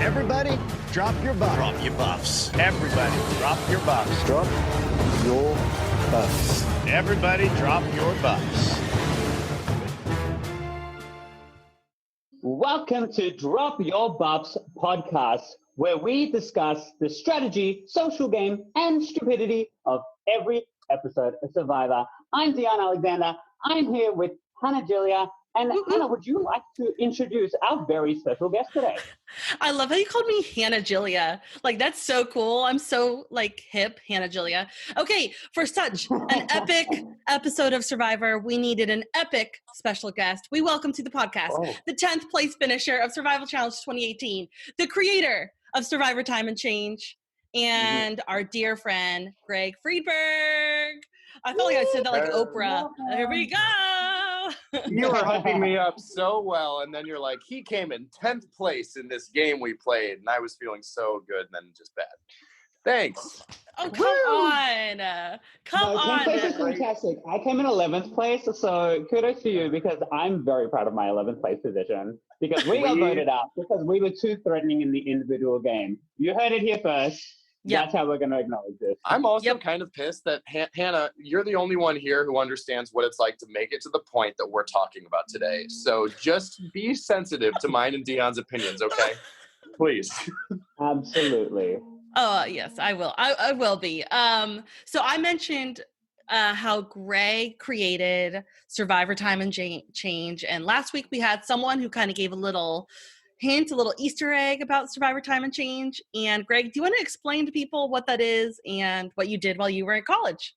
Everybody, drop your buffs. Drop your buffs. Everybody, drop your buffs. Drop your buffs. Everybody, drop your buffs. Welcome to Drop Your Buffs podcast, where we discuss the strategy, social game, and stupidity of every episode of Survivor. I'm Dion Alexander. I'm here with Hannah Julia. And Hannah, would you like to introduce our very special guest today? I love how you called me Hannah Julia. Like, that's so cool. I'm so, hip, Hannah Julia. Okay, for such an epic episode of Survivor, we needed an epic special guest. We welcome to the podcast the 10th place finisher of Survival Challenge 2018, the creator of Survivor Time and Change, and our dear friend, Greg Friedberg. I felt like I said that like Oprah. There we go. You were hyping me up so well, and then you're like, he came in 10th place in this game we played, and I was feeling so good, and then just bad. Thanks. Oh, come on. Come on. 10th place is fantastic. I came in 11th place, so kudos to you, because I'm very proud of my 11th place position, because we got voted out because we were too threatening in the individual game. You heard it here first. Yep. That's how we're going to acknowledge this. I'm also kind of pissed that, Hannah, you're the only one here who understands what it's like to make it to the point that we're talking about today. So just be sensitive to mine and Dion's opinions, okay? Please. Absolutely. Oh, yes, I will. I will be. So I mentioned how Greg created Survivor Time and Change. And last week we had someone who kind of gave a little hint, a little Easter egg about Survivor Time and Change. And Greg, do you want to explain to people what that is and what you did while you were in college?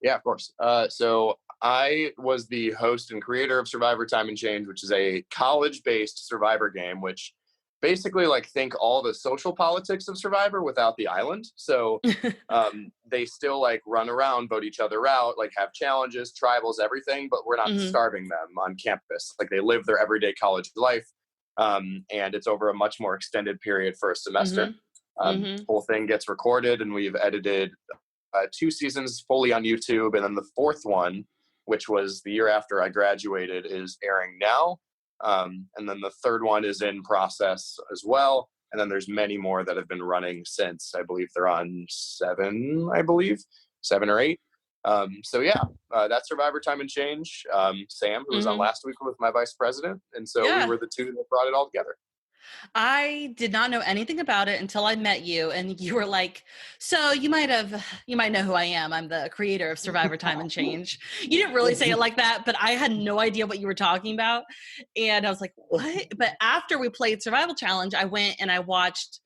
Yeah, of course. So I was the host and creator of Survivor Time and Change, which is a college-based Survivor game, which basically think all the social politics of Survivor without the island. So they still run around, vote each other out, have challenges, tribals, everything, but we're not starving them on campus. They live their everyday college life. And it's over a much more extended period for a semester. The whole thing gets recorded, and we've edited 2 seasons fully on YouTube. And then the 4th one, which was the year after I graduated, is airing now. And then the 3rd one is in process as well. And then there's many more that have been running since. I believe they're on 7 or 8. So that's Survivor Time and Change. Sam, who was on last week, was my vice president. And so we were the two that brought it all together. I did not know anything about it until I met you, and you were like, so you might know who I am. I'm the creator of Survivor Time and Change. You didn't really say it like that, but I had no idea what you were talking about. And I was like, what? But after we played Survival Challenge, I went and I watched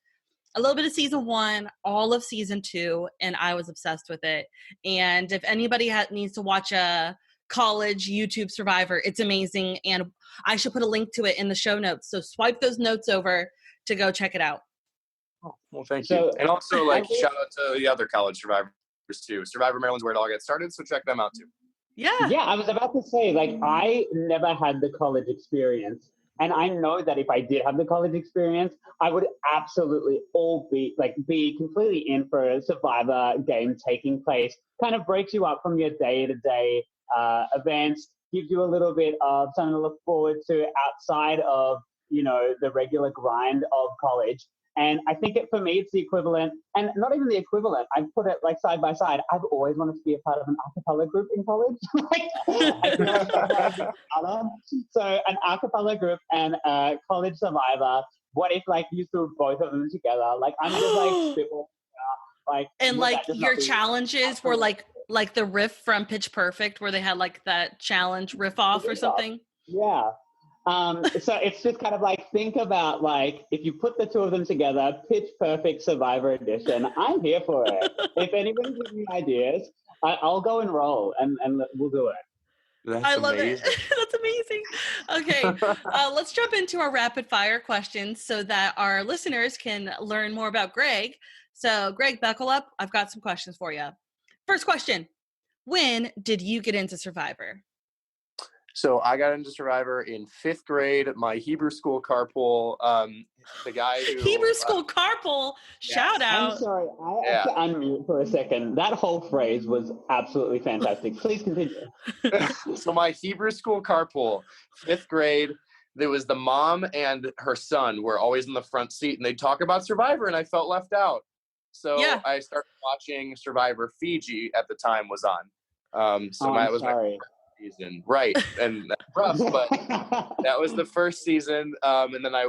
a little bit of season 1, all of season 2, and I was obsessed with it. And if anybody needs to watch a college YouTube Survivor, it's amazing. And I should put a link to it in the show notes. So swipe those notes over to go check it out. Oh, well, thank you. And also, shout out to the other college survivors too. Survivor Maryland's where it all gets started, so check them out too. Yeah, I was about to say, I never had the college experience. And I know that if I did have the college experience, I would absolutely be completely in for a Survivor game taking place. Kind of breaks you up from your day-to-day events, gives you a little bit of something to look forward to outside of, the regular grind of college. And I think for me, it's the equivalent, and not even the equivalent. I put it side by side. I've always wanted to be a part of an a cappella group in college. So an a cappella group and college Survivor. What if you threw both of them together? I'm just spitball. And your challenges were like the riff from Pitch Perfect, where they had that challenge riff off or something. Yeah. So it's just kind of think about if you put the two of them together, Pitch Perfect Survivor Edition. I'm here for it. If anyone gives me ideas, I'll go and roll, and we'll do it. I love it. That's amazing. Okay, let's jump into our rapid fire questions so that our listeners can learn more about Greg. So, Greg, buckle up. I've got some questions for you. First question: when did you get into Survivor? So I got into Survivor in 5th grade. My Hebrew school carpool, the guy who... Hebrew school carpool, shout out. I'm sorry, I have to unmute for a second. That whole phrase was absolutely fantastic. Please continue. So my Hebrew school carpool, 5th grade, there was the mom and her son were always in the front seat, and they'd talk about Survivor, and I felt left out. So Yeah. I started watching Survivor Fiji at the time was on. So I'm that was my sorry. first season, right? And that's rough, but that was the first season. And then I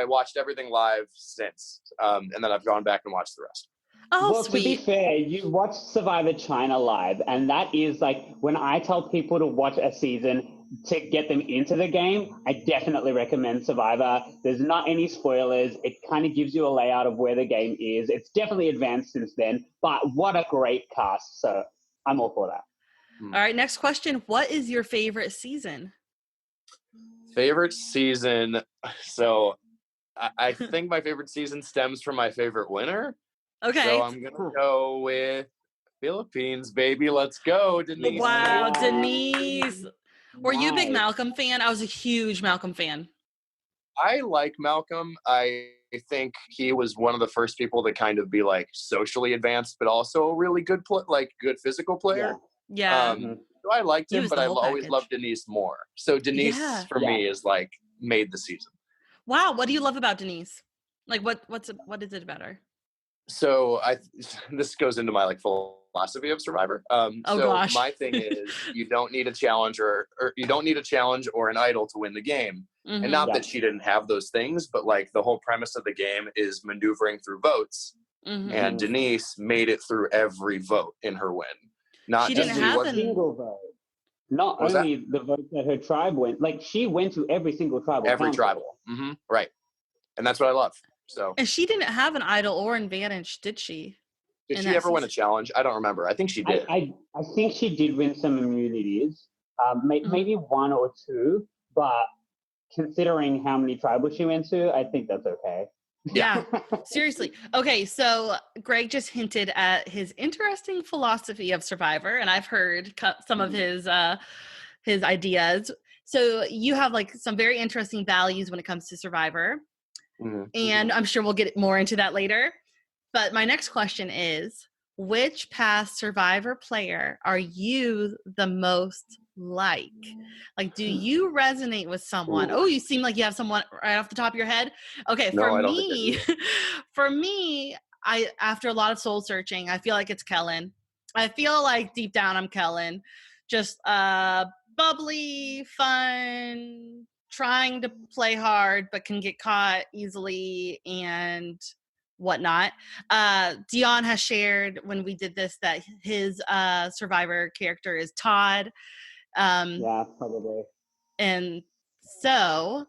watched everything live since, and then I've gone back and watched the rest. Oh, Well, to be sweet. fair, you watched Survivor China live, and that is like when I tell people to watch a season to get them into the game, I definitely recommend Survivor. There's not any spoilers. It kind of gives you a layout of where the game is. It's definitely advanced since then, but what a great cast. So I'm all for that. All right, next question. What is your favorite season? Favorite season. So I think my favorite season stems from my favorite winner. Okay. So I'm gonna go with Philippines, baby. Let's go, Denise. Wow, Nice. Denise. Were you a big Nice. Malcolm fan? I was a huge Malcolm fan. I like Malcolm. I think he was one of the first people to kind of be like socially advanced, but also a really good, good physical player. Yeah. So I liked He him, was but the I whole always package. loved Denise more. So Denise Yeah. for me is like made the season. Wow. What do you love about Denise? Like what is it about her? So this goes into my like philosophy of Survivor. Oh, So gosh. my thing is you don't need a challenge or you don't need a challenge or an idol to win the game. Mhm. And not Yeah. that she didn't have those things, but like the whole premise of the game is maneuvering through votes. Mhm. And Denise made it through every vote in her win. Not She just didn't she have wasn't- an- Single vote. Not What was that? only the vote that her tribe went, like she went to every single tribal every council. tribal. Right. And that's what I love. So And she didn't have an idol or advantage, did she? did in she that ever win a season. challenge? I don't remember. I think she did. I think she did win some immunities, maybe one or two, but considering how many tribals she went to, I think that's okay. Yeah. Seriously. Okay, so Greg just hinted at his interesting philosophy of Survivor, and I've heard some of his ideas. So you have like some very interesting values when it comes to Survivor, Mhm. and I'm sure we'll get more into that later. But my next question is, which past Survivor player are you the most like? Like, do you resonate with someone? Ooh. Oh, you seem like you have someone right off the top of your head. Okay, No, for I don't think I me, for me, I after a lot of soul searching, I feel like it's Kellen. I feel like deep down I'm Kellen. Just bubbly, fun, trying to play hard, but can get caught easily and whatnot. Dion has shared when we did this that his Survivor character is Todd. Yeah, probably. And so,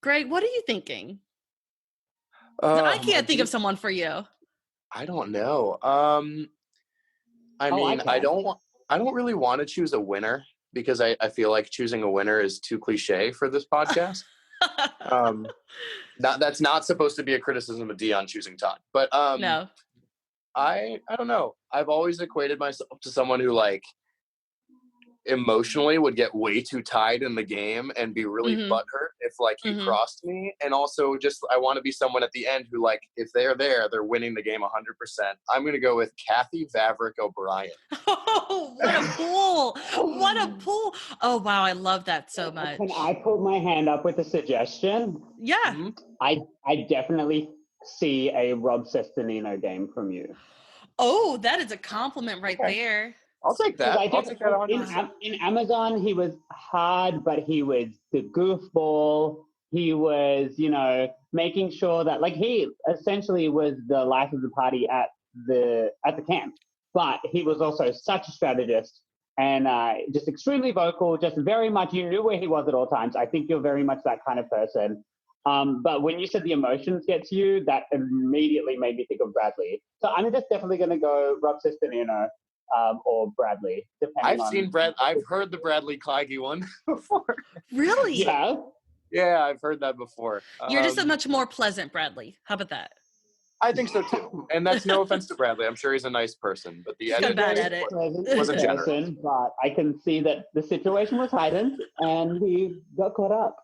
Greg, what are you thinking? I can't think of someone for you. I don't know. I Oh, I mean, I can. don't really want to choose a winner because I feel like choosing a winner is too cliche for this podcast. That's not supposed to be a criticism of Dion choosing Todd, but No. I don't know. I've always equated myself to someone who like emotionally would get way too tied in the game and be really Mhm. butthurt if like he Mhm. crossed me. And also just I want to be someone at the end who like if they're there, they're winning the game 100%. I'm gonna go with Kathy Vavrick O'Brien. Oh, what a pull! What a pull! Oh wow, I love that so much. Can I put my hand up with a suggestion? Yeah. Mhm. I definitely see a Rob Sestonino game from you. Oh, that is a compliment right Okay. there. I'll take that. I I'll take that 100%. in Amazon, he was hard, but he was the goofball. He was, making sure that like he essentially was the life of the party at the camp. But he was also such a strategist and just extremely vocal, just very much, you knew where he was at all times. I think you're very much that kind of person. But when you said the emotions get to you, that immediately made me think of Bradley. So I'm just definitely going to go Rob Sestonino or Bradley, depending on... I've heard the Bradley Kleige one before. Really? Yeah. Yeah, I've heard that before. You're just a much more pleasant Bradley. How about that? I think so too. And that's no offense to Bradley. I'm sure he's a nice person, but the He's got a edit bad was- edit. Pleasant Wasn't generous. person, but I can see that the situation was heightened and he got caught up.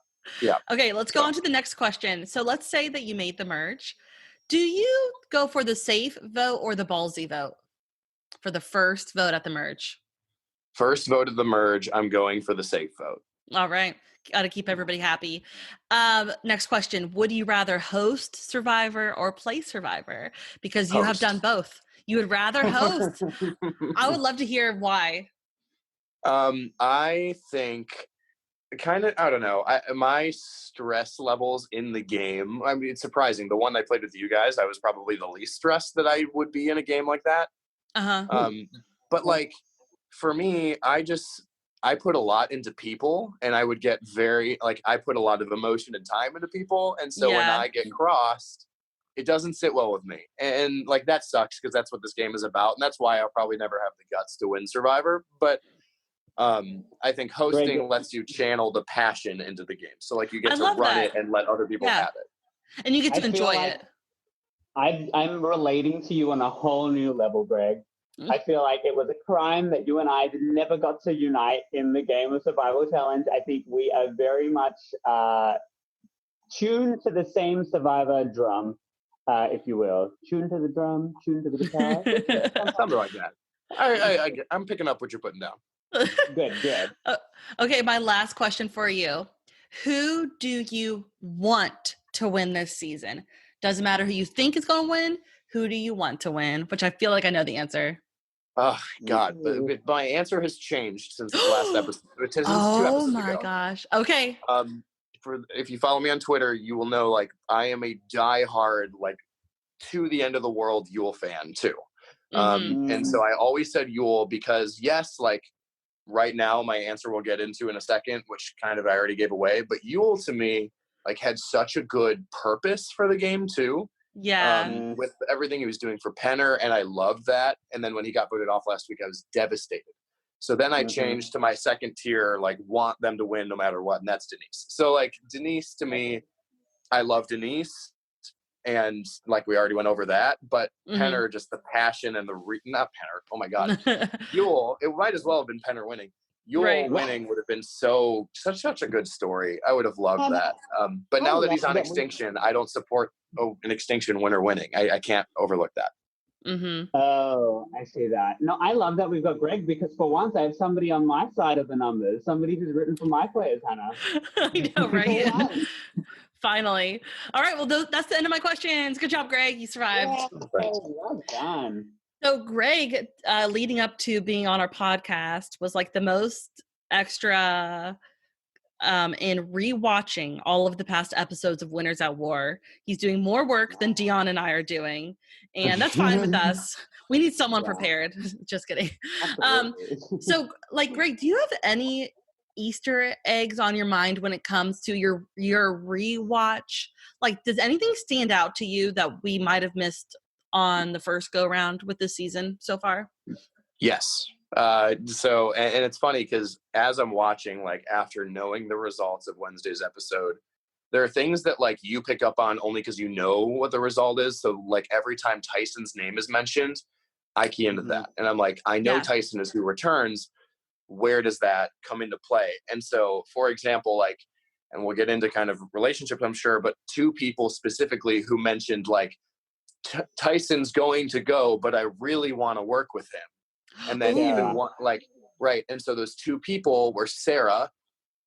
Okay, let's go on to the next question. So let's say that you made the merge. Do you go for the safe vote or the ballsy vote for the first vote at the merge? First vote of the merge, I'm going for the safe vote. All right. Got to keep everybody happy. Next question. Would you rather host Survivor or play Survivor? Because you have Host. done both. You would rather host. I would love to hear why. I think I don't know. My stress levels in the game, I mean, it's surprising. The one I played with you guys, I was probably the least stressed that I would be in a game like that. Uh-huh. But like, for me, I put a lot into people, and I would get I put a lot of emotion and time into people. And so when Yeah. I get crossed, it doesn't sit well with me. And like, that sucks because that's what this game is about. And that's why I'll probably never have the guts to win Survivor. But I think hosting lets you channel the passion into the game. So like, you get I to love run that. it and let other people Yeah. have it. And you get to I feel enjoy like it. I'm relating to you on a whole new level, Greg. I feel like it was a crime that you and I never got to unite in the game of Survival Challenge. I think we are very much tuned to the same Survivor drum, if you will. Tuned to the drum, tuned to the guitar. Something like that. I'm picking up what you're putting down. Good. Okay, my last question for you. Who do you want to win this season? Doesn't matter who you think is going to win. Who do you want to win? Which I feel like I know the answer. Oh God, but my answer has changed since the last episode. Since 2 Oh episodes my ago. gosh. Okay. If you follow me on Twitter, you will know like I am a diehard, like, to the end of the world Yul fan too. And so I always said Yul because yes, like right now my answer we'll get into in a second, which kind of I already gave away, but Yul to me like had such a good purpose for the game too. Yeah. With everything he was doing for Penner, and I loved that. And then when he got voted off last week, I was devastated. So then I changed to my second tier, like want them to win no matter what, and that's Denise. So like Denise to me, I love Denise, and like we already went over that. But Penner, just the passion and not Penner. Oh my God, Yul. It might as well have been Penner winning. Yul winning would have been such a good story. I would have loved that. But now that he's on Extinction, I don't support an Extinction winner winning. I can't overlook that. Oh, I see that. No, I love that we've got Greg because for once I have somebody on my side of the numbers, somebody who's written for my players, Hannah. I know, right? Finally. All right, well, that's the end of my questions. Good job, Greg. You survived. Yeah, well done. So Greg, leading up to being on our podcast, was like the most extra in rewatching all of the past episodes of Winners at War. He's doing more work than Dion and I are doing, and that's fine with us. We need someone prepared. Just kidding. So, like, Greg, do you have any Easter eggs on your mind when it comes to your rewatch? Like, does anything stand out to you that we might have missed on the first go round with this season so far? Yes. So it's funny because as I'm watching, like after knowing the results of Wednesday's episode, there are things that like you pick up on only because you know what the result is. So like every time Tyson's name is mentioned, I key into that. And I'm like, I know Tyson is who returns. Where does that come into play? And so, for example, like, and we'll get into kind of relationships, I'm sure, but two people specifically who mentioned like, Tyson's going to go, but I really want to work with him. And then even one, like, right. And so those two people were Sarah,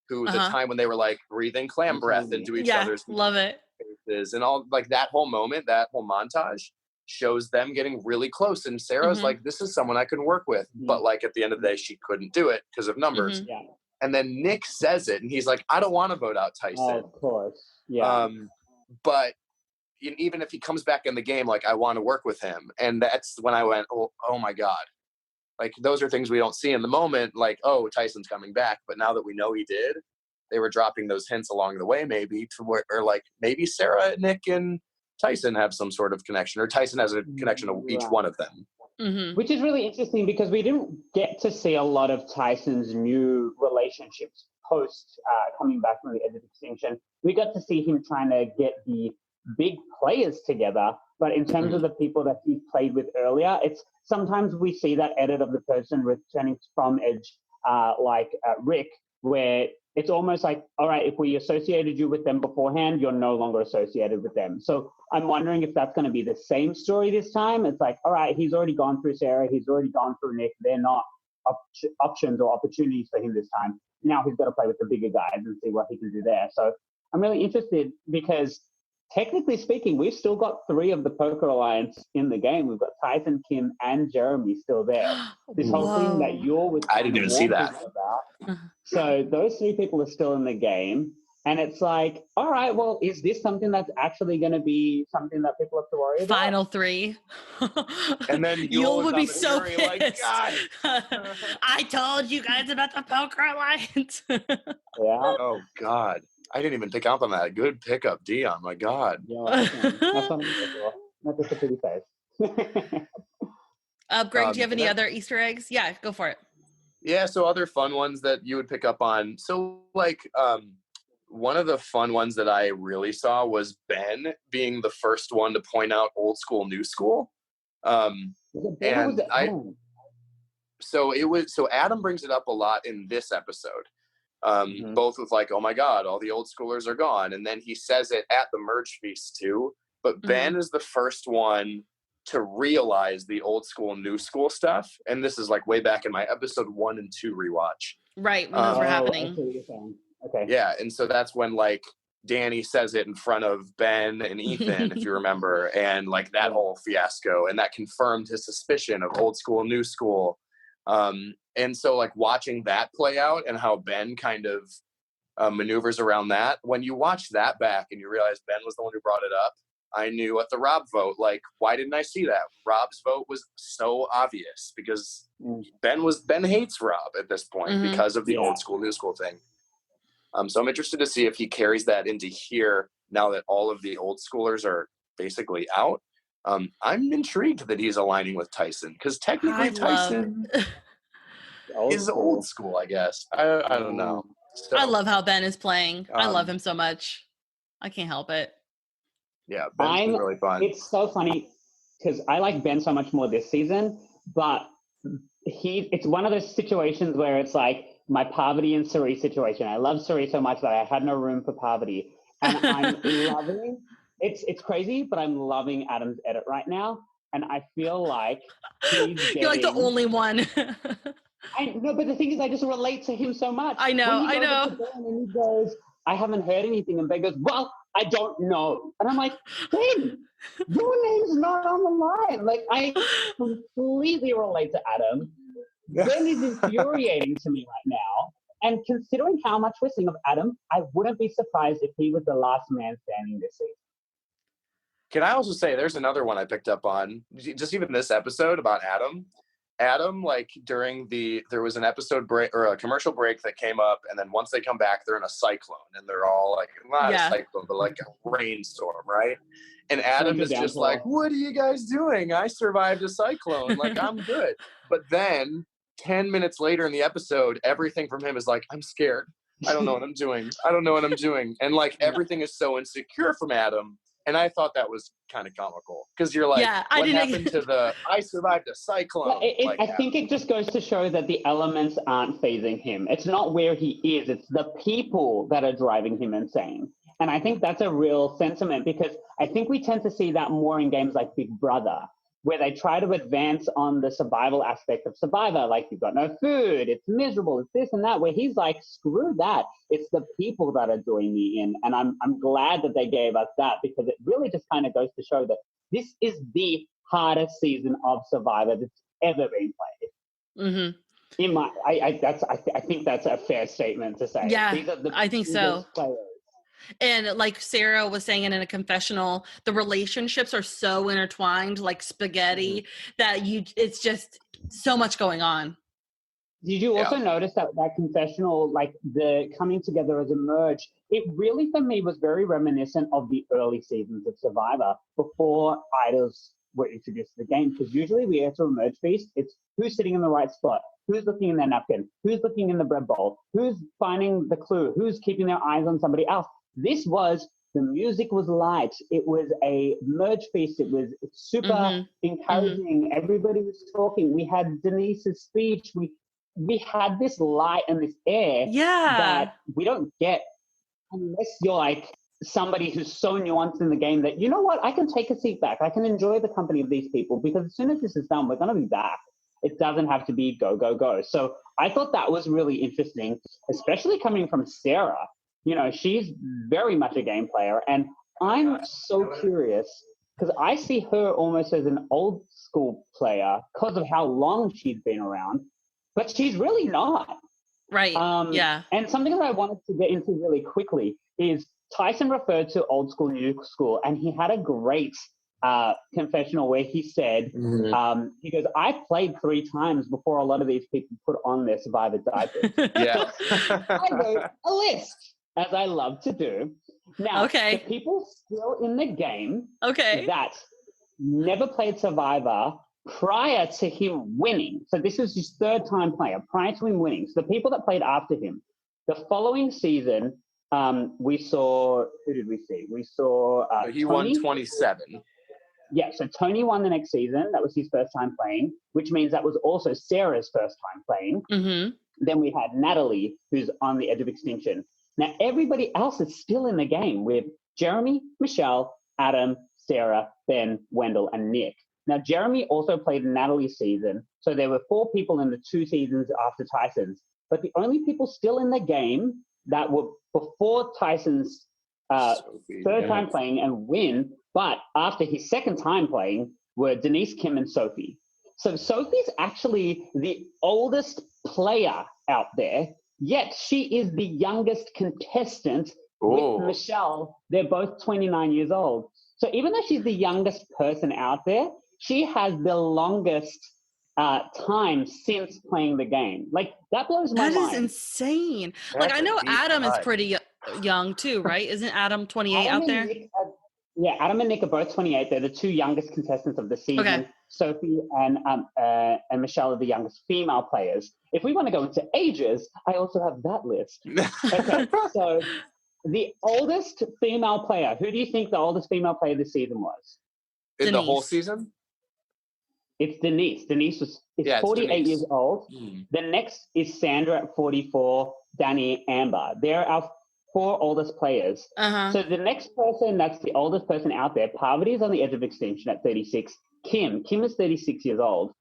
who the time when they were like breathing clam breath into each other's love it faces, and all like that whole moment, that whole montage shows them getting really close. And Sarah's like, this is someone I could work with. But like at the end of the day, she couldn't do it because of numbers. And then Nick says it and he's like, I don't want to vote out Tyson. Of course. Yeah. But even if he comes back in the game, like I want to work with him. And that's when I went, oh my God. Like those are things we don't see in the moment. Like, oh, Tyson's coming back. But now that we know he did, they were dropping those hints along the way, maybe to where, or like maybe Sarah, Nick, and Tyson have some sort of connection, or Tyson has a connection to each one of them. Which is really interesting because we didn't get to see a lot of Tyson's new relationships post coming back from the edge of extinction. We got to see him trying to get the big players together, but in terms of the people that he played with earlier, it's sometimes we see that edit of the person returning from edge, like Rick, where it's almost like, all right, if we associated you with them beforehand, you're no longer associated with them. So I'm wondering if that's going to be the same story this time. It's like, all right, he's already gone through Sarah, he's already gone through Nick. They're not options or opportunities for him this time. Now he's got to play with the bigger guys and see what he can do there. So I'm really interested because technically speaking, we've still got 3 of the Poker Alliance in the game. We've got Tyson, Kim, and Jeremy still there. This whole thing that you're with. I didn't even see that. About. So those 3 people are still in the game. And it's like, all right, well, is this something that's actually going to be something that people have to worry about? Final 3. And then Yul would be so jury pissed. Like, I told you guys about the Poker Alliance. Yeah. Oh God, I didn't even pick up on that. Good pickup, Dion. My God. Yeah, that's what I'm looking for. Not just a pretty face. Greg, do you have any other Easter eggs? Yeah, go for it. Yeah. So other fun ones that you would pick up on. So like, one of the fun ones that I really saw was Ben being the first one to point out old school, new school. So Adam brings it up a lot in this episode, both with like, oh my God, all the old schoolers are gone. And then he says it at the merge feast too, but Ben is the first one to realize the old school, new school stuff. And this is like way back in my episode 1 and 2 rewatch. Right. When those were happening. Okay. Yeah. And so that's when like Danny says it in front of Ben and Ethan, if you remember, and like that whole fiasco, and that confirmed his suspicion of old school, new school. And so like watching that play out and how Ben kind of maneuvers around that, when you watch that back and you realize Ben was the one who brought it up, I knew at the Rob vote, like, why didn't I see that? Rob's vote was so obvious because Ben hates Rob at this point because of the old school, new school thing. So I'm interested to see if he carries that into here now that all of the old schoolers are basically out. I'm intrigued that he's aligning with Tyson because technically Tyson is old school, I guess. I don't know. So, I love how Ben is playing. I love him so much. I can't help it. Yeah, Ben's been really fun. It's so funny because I like Ben so much more this season, but it's one of those situations where it's like my Parvati and Suri situation. I love Suri so much that I had no room for Parvati. And I'm loving, it's crazy, but I'm loving Adam's edit right now. And I feel like you're like the only one. I know, but the thing is, I just relate to him so much. I know. And he goes, I haven't heard anything. And Ben goes, well, I don't know. And I'm like, Ben, your name's not on the line. Like, I completely relate to Adam. Ben is infuriating to me right now. And considering how much we're seeing of Adam, I wouldn't be surprised if he was the last man standing this season. Can I also say there's another one I picked up on, just even this episode about Adam. Adam, like there was an episode break or a commercial break that came up, and then once they come back, they're in a cyclone, and they're all like, not a cyclone, but like a rainstorm, right? And Adam is just like, what are you guys doing? I survived a cyclone. Like, I'm good. But then 10 minutes later in the episode, everything from him is like, I'm scared. I don't know what I'm doing. I don't know what I'm doing. And like everything is so insecure from Adam. And I thought that was kind of comical because you're like, what happened to I survived a cyclone? I think it just goes to show that the elements aren't phasing him. It's not where he is. It's the people that are driving him insane. And I think that's a real sentiment because I think we tend to see that more in games like Big Brother, where they try to advance on the survival aspect of Survivor. Like, you've got no food, it's miserable, it's this and that, where he's like, screw that. It's the people that are doing me in. And I'm glad that they gave us that because it really just kind of goes to show that this is the hardest season of Survivor that's ever been played. I think that's a fair statement to say. Yeah, These are the I think so. Players. And like Sarah was saying in a confessional, the relationships are so intertwined, like spaghetti, that it's just so much going on. Did you also notice that confessional, like the coming together as a merge, it really for me was very reminiscent of the early seasons of Survivor before idols were introduced to the game. Because usually we enter a merge feast, it's who's sitting in the right spot, who's looking in their napkin, who's looking in the bread bowl, who's finding the clue, who's keeping their eyes on somebody else. This was, the music was light. It was a merge feast. It was super encouraging. Everybody was talking. We had Denise's speech. We had this light and this air that we don't get unless you're like somebody who's so nuanced in the game that, you know what, I can take a seat back. I can enjoy the company of these people because as soon as this is done, we're going to be back. It doesn't have to be go, go, go. So I thought that was really interesting, especially coming from Sarah. You know, she's very much a game player. And I'm so curious because I see her almost as an old school player because of how long she's been around, but she's really not. Right. Yeah. And something that I wanted to get into really quickly is Tyson referred to old school, new school, and he had a great confessional where he said, he goes, I played 3 times before a lot of these people put on their Survivor diapers. Yeah. I wrote a list, as I love to do. Now, Okay. the people still in the game Okay. that never played Survivor prior to him winning. So this is his 3rd time player, prior to him winning. So the people that played after him, the following season, we saw, who did we see? We saw He Tony. won 27. Yeah, so Tony won the next season. That was his first time playing, which means that was also Sarah's first time playing. Mm-hmm. Then we had Natalie, who's on the edge of extinction. Now, everybody else is still in the game with Jeremy, Michelle, Adam, Sarah, Ben, Wendell, and Nick. Now, Jeremy also played Natalie's season, so there were 4 people in the 2 seasons after Tyson's. But the only people still in the game that were before Tyson's third time playing and win, but after his 2nd time playing, were Denise, Kim, and Sophie. So Sophie's actually the oldest player out there, yet she is the youngest contestant with Michelle. They're both 29 years old. So even though she's the youngest person out there, she has the longest time since playing the game. Like, that blows my mind. That is insane. Like, I know Adam is pretty young too, right? Isn't Adam 28 out there? Yeah, Adam and Nick are both 28. They're the 2 youngest contestants of the season. Okay. Sophie and Michelle are the youngest female players. If we want to go into ages, I also have that list. Okay, so the oldest female player, who do you think the oldest female player this season was? In the whole Denise. season? It's Denise. Denise is 48 Denise. years old. The next is Sandra at 44, Danny, Amber. They're our 4 oldest players. Uh-huh. So the next person that's the oldest person out there, Parvati is on the edge of extinction at 36. Kim is 36 years old.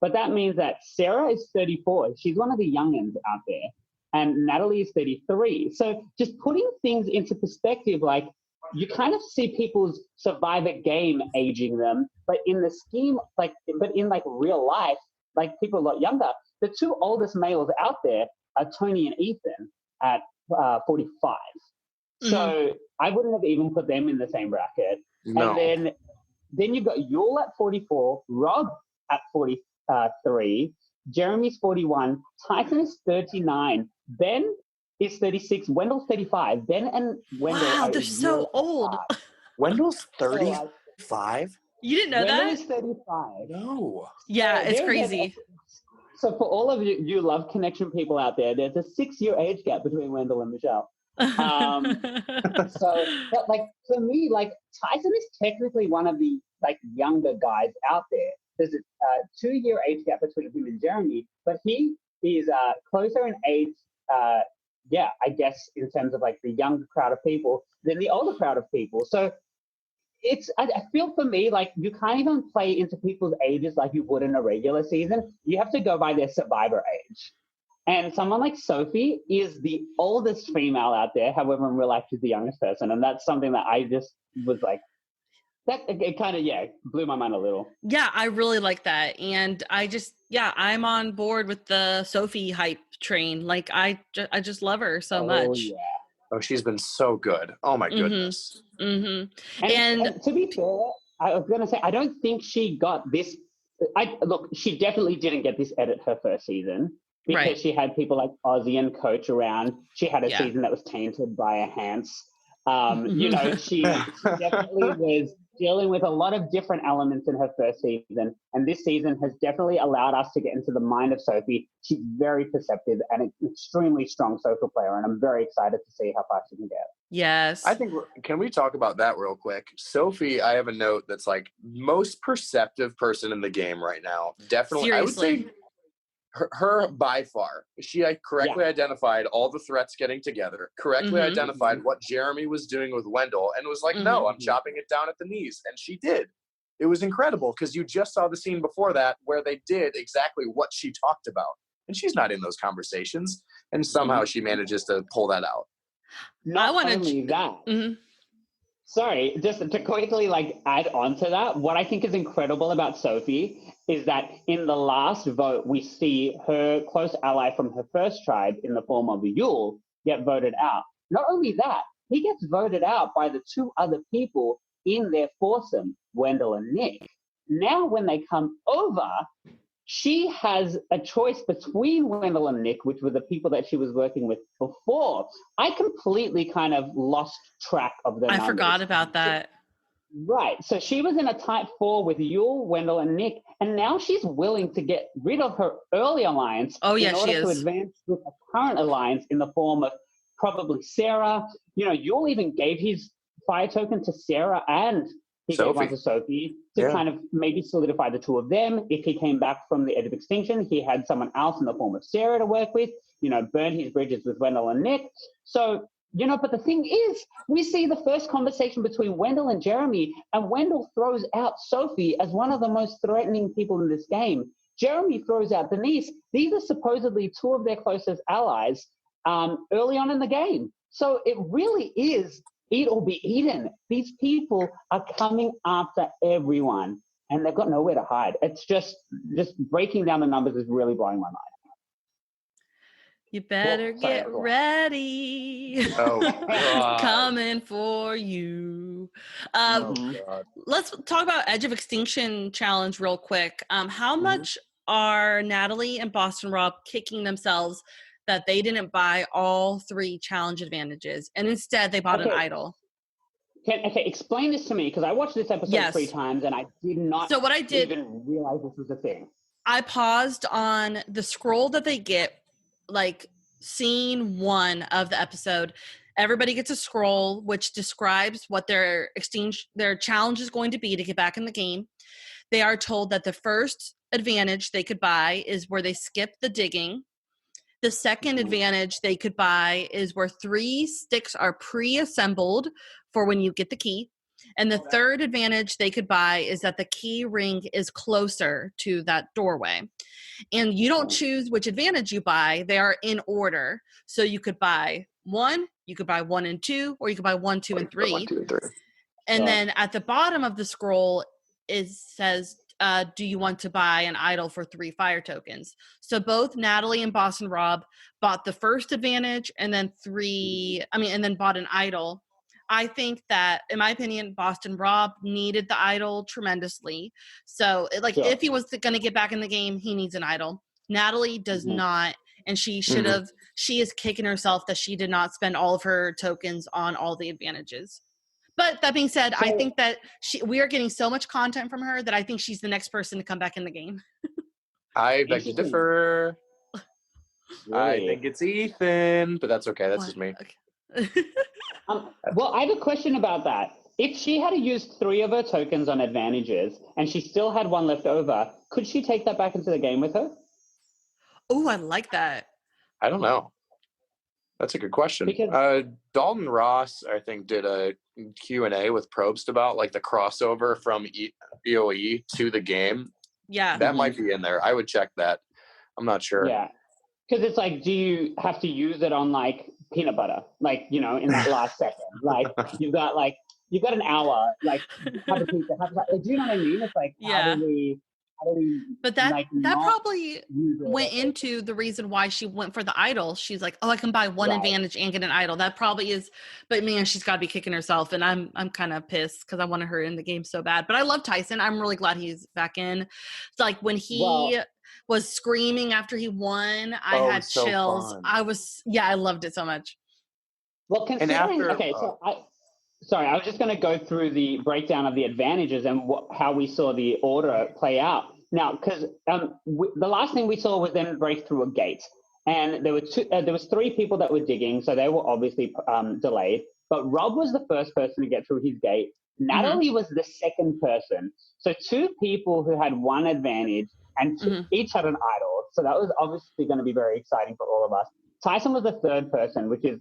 But that means that Sarah is 34. She's one of the youngins out there. And Natalie is 33. So just putting things into perspective, like, you kind of see people's Survivor game aging them, but in the scheme, like, but in like real life, like people a lot younger, the 2 oldest males out there are Tony and Ethan at 45. Mm-hmm. So I wouldn't have even put them in the same bracket. No. And then you've got Yul at 44, Rob at 43, Jeremy's 41, Tyson is 39, Ben is 36, Wendell's 35. Ben and Wendell Wow, are they're so old. Wendell's So, 35? You didn't know Wendell that? is 35. No. Yeah, So it's there's crazy. So for all of you Love Connection people out there, there's a 6-year age gap between Wendell and Michelle. So, but like for me, like Tyson is technically one of the like younger guys out there. There's a 2-year age gap between him and Jeremy, but he is closer in age. I guess in terms of like the younger crowd of people than the older crowd of people. So I feel for me, like you can't even play into people's ages like you would in a regular season. You have to go by their Survivor age. And someone like Sophie is the oldest female out there. However, in real life, she's the youngest person. And that's something that I just was like, that it kind of, blew my mind a little. Yeah, I really like that. And I'm on board with the Sophie hype train. Like, I just love her so much. Yeah. Oh, she's been so good. Oh, my goodness. Mm-hmm. And to be fair, I was going to say, I don't think she got this. Look, she definitely didn't get this edit her first season because Right. she had people like Ozzy and Coach around. She had a Yeah. season that was tainted by a Hans. She definitely was dealing with a lot of different elements in her first season. And this season has definitely allowed us to get into the mind of Sophie. She's very perceptive and an extremely strong social player. And I'm very excited to see how far she can get. Yes. I think, can we talk about that real quick? Sophie, I have a note that's like most perceptive person in the game right now. Definitely. Seriously. I would say her by far. She correctly identified all the threats getting together, correctly Mhm. identified what Jeremy was doing with Wendell, and was like, no, I'm chopping it down at the knees. And she did. it was incredible because you just saw the scene before that where they did exactly what she talked about. And she's not in those conversations. And somehow she manages to pull that out. Not I wanna only that. Mhm. Sorry, just to quickly add on to that, what I think is incredible about Sophie is that in the last vote, we see her close ally from her first tribe in the form of Yule get voted out. Not only that, he gets voted out by the two other people in their foursome, Wendell and Nick. Now, when they come over, she has a choice between Wendell and Nick, which were the people that she was working with before. I completely kind of lost track of the numbers. I forgot about that. Right. So she was in a tight 4 with Yule, Wendell, and Nick, and now she's willing to get rid of her early alliance in order she to is. advance with a current alliance in the form of probably Sarah. Yule even gave his fire token to Sarah and he gave one to Sophie to kind of maybe solidify the two of them. If he came back from the edge of extinction, he had someone else in the form of Sarah to work with, burn his bridges with Wendell and Nick. So, but the thing is, we see the first conversation between Wendell and Jeremy, and Wendell throws out Sophie as one of the most threatening people in this game. Jeremy throws out Denise. These are supposedly two of their closest allies early on in the game. So it really is eat or be eaten. These people are coming after everyone, and they've got nowhere to hide. It's just breaking down the numbers is really blowing my mind. You better get ready. Oh, God. Coming for you. Let's talk about Edge of Extinction challenge real quick. How much are Natalie and Boston Rob kicking themselves that they didn't buy all 3 challenge advantages and instead they bought an idol? Okay, explain this to me, because I watched this episode 3 times and I did not even realize this was a thing. I paused on the scroll that they get, like scene 1 of the episode. Everybody gets a scroll which describes what their challenge is going to be to get back in the game. They are told that the first advantage they could buy is where they skip the digging. The second advantage they could buy is where 3 sticks are pre-assembled for when you get the key. And the third advantage they could buy is that the key ring is closer to that doorway. And you don't choose which advantage you buy. They are in order. So you could buy 1, you could buy 1 and 2, or you could buy 1, 2, and 3. 1, 2, and 3. And then at the bottom of the scroll, it says, do you want to buy an idol for 3 fire tokens? So both Natalie and Boston Rob bought the first advantage and then bought an idol. I think that, in my opinion, Boston Rob needed the idol tremendously. So if he was going to get back in the game, he needs an idol. Natalie does not, and she should have. She is kicking herself that she did not spend all of her tokens on all the advantages. But that being said, I think that we are getting so much content from her that I think she's the next person to come back in the game. I beg to differ. Really? I think it's Ethan, but that's okay. That's just me. Okay. Well, I have a question about that. If she had used 3 of her tokens on advantages and she still had 1 left over, could she take that back into the game with her? Oh, I like that. I don't know. That's a good question. Because Dalton Ross, I think, did a Q&A with Probst about the crossover from EOE to the game. Yeah. That might be in there. I would check that. I'm not sure. Yeah. Because it's do you have to use it on peanut butter? In that last second. You've got an hour, have a pizza, do you know what I mean? It's how do we But that probably went into the reason why she went for the idol. She's like, oh, I can buy 1 advantage and get an idol. That probably is, but man, she's got to be kicking herself. And I'm kind of pissed because I wanted her in the game so bad. But I love Tyson. I'm really glad he's back in. It's when he was screaming after he won, I had chills. Fun. I loved it so much. Well, considering, I was just going to go through the breakdown of the advantages and how we saw the order play out. Now, because the last thing we saw was them break through a gate, and there was 3 people that were digging, so they were obviously delayed. But Rob was the first person to get through his gate. Natalie was the second person. So 2 people who had 1 advantage, and each had an idol. So that was obviously going to be very exciting for all of us. Tyson was the third person, which is,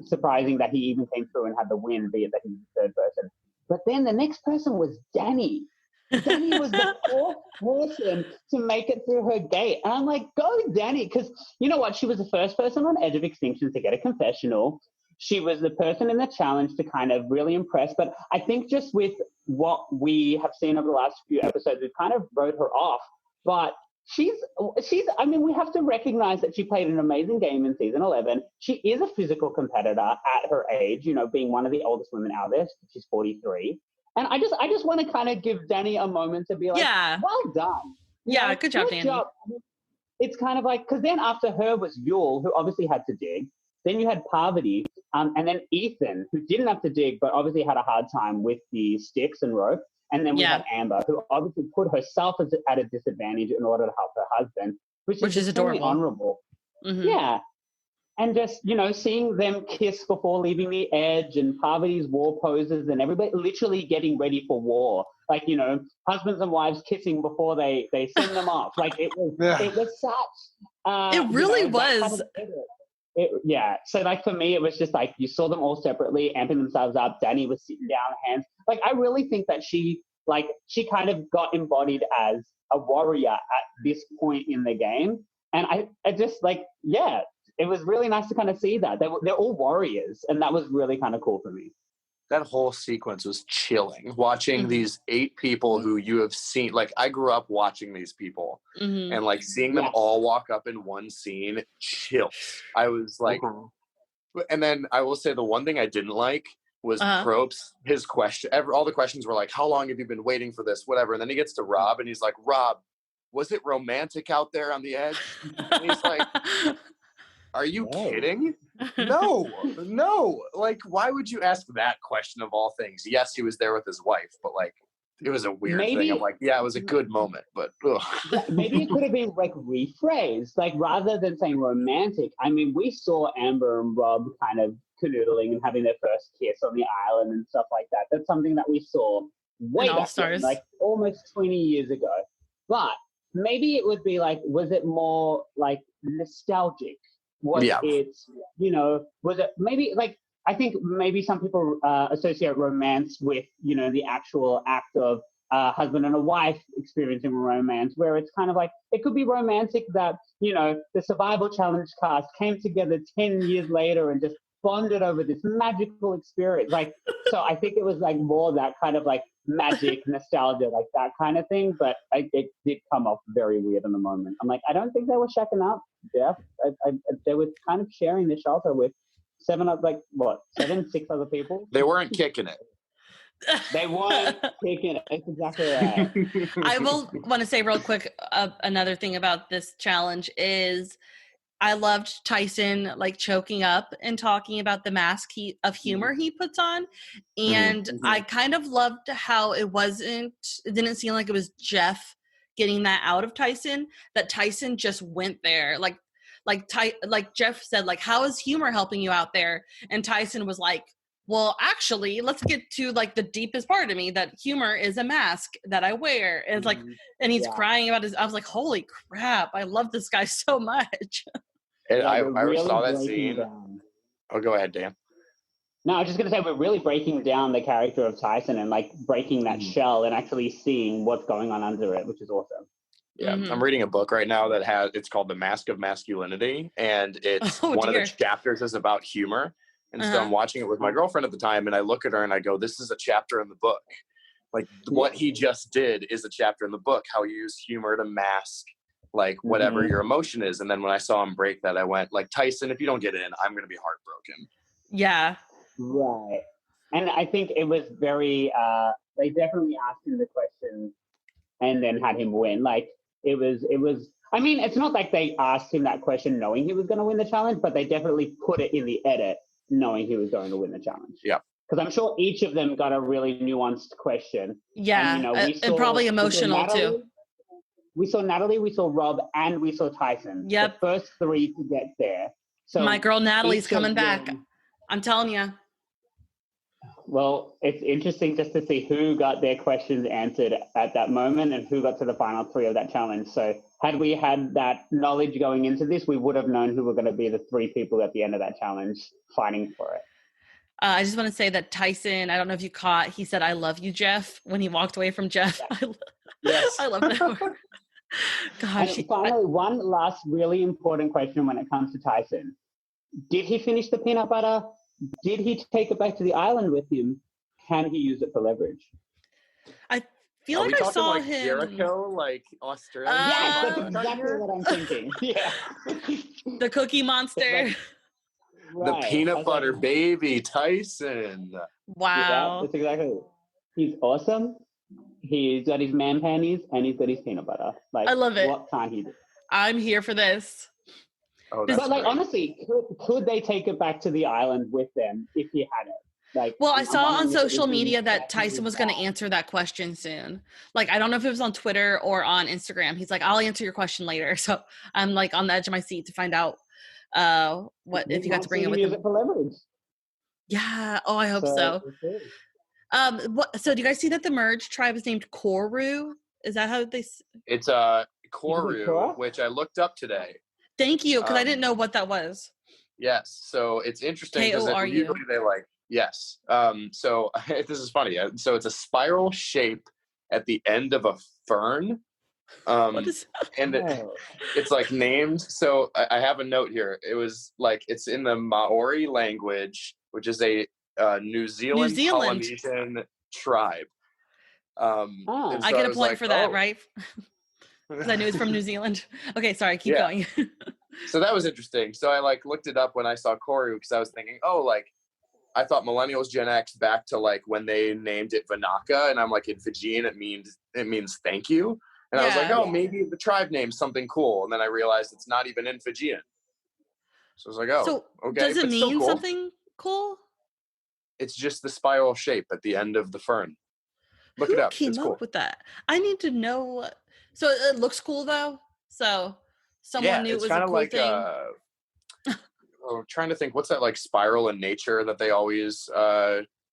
surprising that he even came through and had the win, be it that he was the third person. But then the next person was Danny. Danny was the fourth person to make it through her gate. And I'm like, go Danny. Because you know what? She was the first person on Edge of Extinction to get a confessional. She was the person in the challenge to kind of really impress. But I think just with what we have seen over the last few episodes, we've kind of wrote her off. But she's, I mean, we have to recognize that she played an amazing game in season 11. She is a physical competitor at her age, you know, being one of the oldest women out there. She's 43. And I just want to kind of give Danny a moment to be like, Yeah. well done. Yeah, good job, Danny. It's kind of like, because then after her was Yul, who obviously had to dig. Then you had Parvati, and then Ethan, who didn't have to dig, but obviously had a hard time with the sticks and rope. And then we had Amber, who obviously put herself at a disadvantage in order to help her husband, which is adorable. Honorable. Mm-hmm. Yeah. And just, you know, seeing them kiss before leaving the edge and Parvati's war poses and everybody literally getting ready for war. Like, you know, husbands and wives kissing before they send them off. Like, it was such... it really was. So like for me, it was just like you saw them all separately, amping themselves up. Danny was sitting down, hands. Like I really think that she kind of got embodied as a warrior at this point in the game. And I just like, yeah, it was really nice to kind of see that. They're all warriors, and that was really kind of cool for me. That whole sequence was chilling. Watching these 8 people who you have seen, like I grew up watching these people, and like seeing them all walk up in one scene, chills. I was like, and then I will say the one thing I didn't like was Probst. His question, all the questions were like, "How long have you been waiting for this?" Whatever. And then he gets to Rob, and he's like, "Rob, was it romantic out there on the edge?" And he's like, "Are you kidding? No. Like, why would you ask that question of all things?" Yes, he was there with his wife, but like, it was a weird thing. I'm like, yeah, it was a good moment, but maybe it could have been like rephrased, like rather than saying romantic. I mean, we saw Amber and Rob kind of canoodling and having their first kiss on the island and stuff like that. That's something that we saw way back then, like almost 20 years ago. But maybe it would be like, was it more like nostalgic? Was it, you know, was it maybe like, I think maybe some people associate romance with, you know, the actual act of husband and a wife experiencing romance, where it's kind of like, it could be romantic that, you know, the Survival Challenge cast came together 10 years later and just bonded over this magical experience. Like, so I think it was like more that kind of like magic nostalgia, like that kind of thing. But it did come off very weird in the moment. I'm like, I don't think they were shacking up, Jeff. They were kind of sharing the shelter with 6 other people. They weren't kicking it. They weren't kicking it. That's exactly right. I will want to say real quick, another thing about this challenge is I loved Tyson like choking up and talking about the mask of humor he puts on. And I kind of loved how it didn't seem like it was Jeff getting that out of Tyson, that Tyson just went there. Like Jeff said, like, how is humor helping you out there? And Tyson was like, well, actually, let's get to like the deepest part of me, that humor is a mask that I wear. And it's like, and he's crying about I was like, holy crap, I love this guy so much. And I saw that scene. Oh, go ahead, Dan. No, I was just going to say, we're really breaking down the character of Tyson and like breaking that shell and actually seeing what's going on under it, which is awesome. Yeah, I'm reading a book right now it's called The Mask of Masculinity, and it's one of the chapters is about humor. And so I'm watching it with my girlfriend at the time, and I look at her and I go, this is a chapter in the book. Like what he just did is a chapter in the book, how you use humor to mask like whatever your emotion is. And then when I saw him break that, I went like, Tyson, if you don't get in, I'm going to be heartbroken. Yeah. Right. And I think it was very, they definitely asked him the question and then had him win. Like it was, I mean, it's not like they asked him that question knowing he was going to win the challenge, but they definitely put it in the edit knowing he was going to win the challenge. Yeah. Because I'm sure each of them got a really nuanced question. Yeah. And, and probably emotional too. We saw Natalie, we saw Rob, and we saw Tyson. Yep. The first 3 to get there. So my girl Natalie's coming back. I'm telling you. Well, it's interesting just to see who got their questions answered at that moment and who got to the final 3 of that challenge. So had we had that knowledge going into this, we would have known who were going to be the 3 people at the end of that challenge fighting for it. I just want to say that Tyson, I don't know if you caught, he said, "I love you, Jeff," when he walked away from Jeff. Yes. I love that word. Gosh. And finally, one last really important question when it comes to Tyson. Did he finish the peanut butter? Did he take it back to the island with him? Can he use it for leverage? I feel Are we like I talking saw like him. Jericho, like Australia? Yes, that's Oh. exactly what I'm thinking. Yeah. The Cookie Monster. The Right. I peanut was butter like, baby Tyson. yeah, Wow. that's exactly it. He's awesome. He's got his man panties and he's got his peanut butter. Like, I love it. What can't he do? I'm here for this. Oh, that's But like, great. honestly, could they take it back to the island with them if he had it? Like, Well, I I'm saw on wondering if it social was media that exactly Tyson was going to that. answer that question soon. Like, I don't know if it was on Twitter or on Instagram. He's like, "I'll answer your question later." So I'm like on the edge of my seat to find out what if you got to bring it with use him. it for leverage. Yeah. Oh, I hope so. we'll see. So do you guys see that the merge tribe is named Koru? Is that how they? It's Koru, Korra? which I looked up today. Thank you, because I Um, didn't know what that was. Yes, so it's interesting because Koru. usually they like yes. So this is funny. So it's a spiral shape at the end of a fern. What is? And Oh. it's like named. So I have a note here. It was like it's in the Maori language, which is a New Zealand Polynesian tribe. Oh. and I so get a was point like, for that, oh. right? Because I knew it's from New Zealand. Okay, sorry, keep Yeah. going. So that was interesting. So I like looked it up when I saw Koru because I was thinking, oh, like I thought millennials Gen X back to like when they named it Vanaka, and I'm like in Fijian it means thank you. And I was like, Yeah. oh, maybe the tribe named something cool. And then I realized it's not even in Fijian. So I was like, oh, So okay. does it but still mean cool. something cool? It's just the spiral shape at the end of the fern. Look Who it up. came It's up cool. with that? I need to know. So it looks cool though. So someone knew it it's was a kind cool of like thing. I'm trying to think what's that like spiral in nature that they always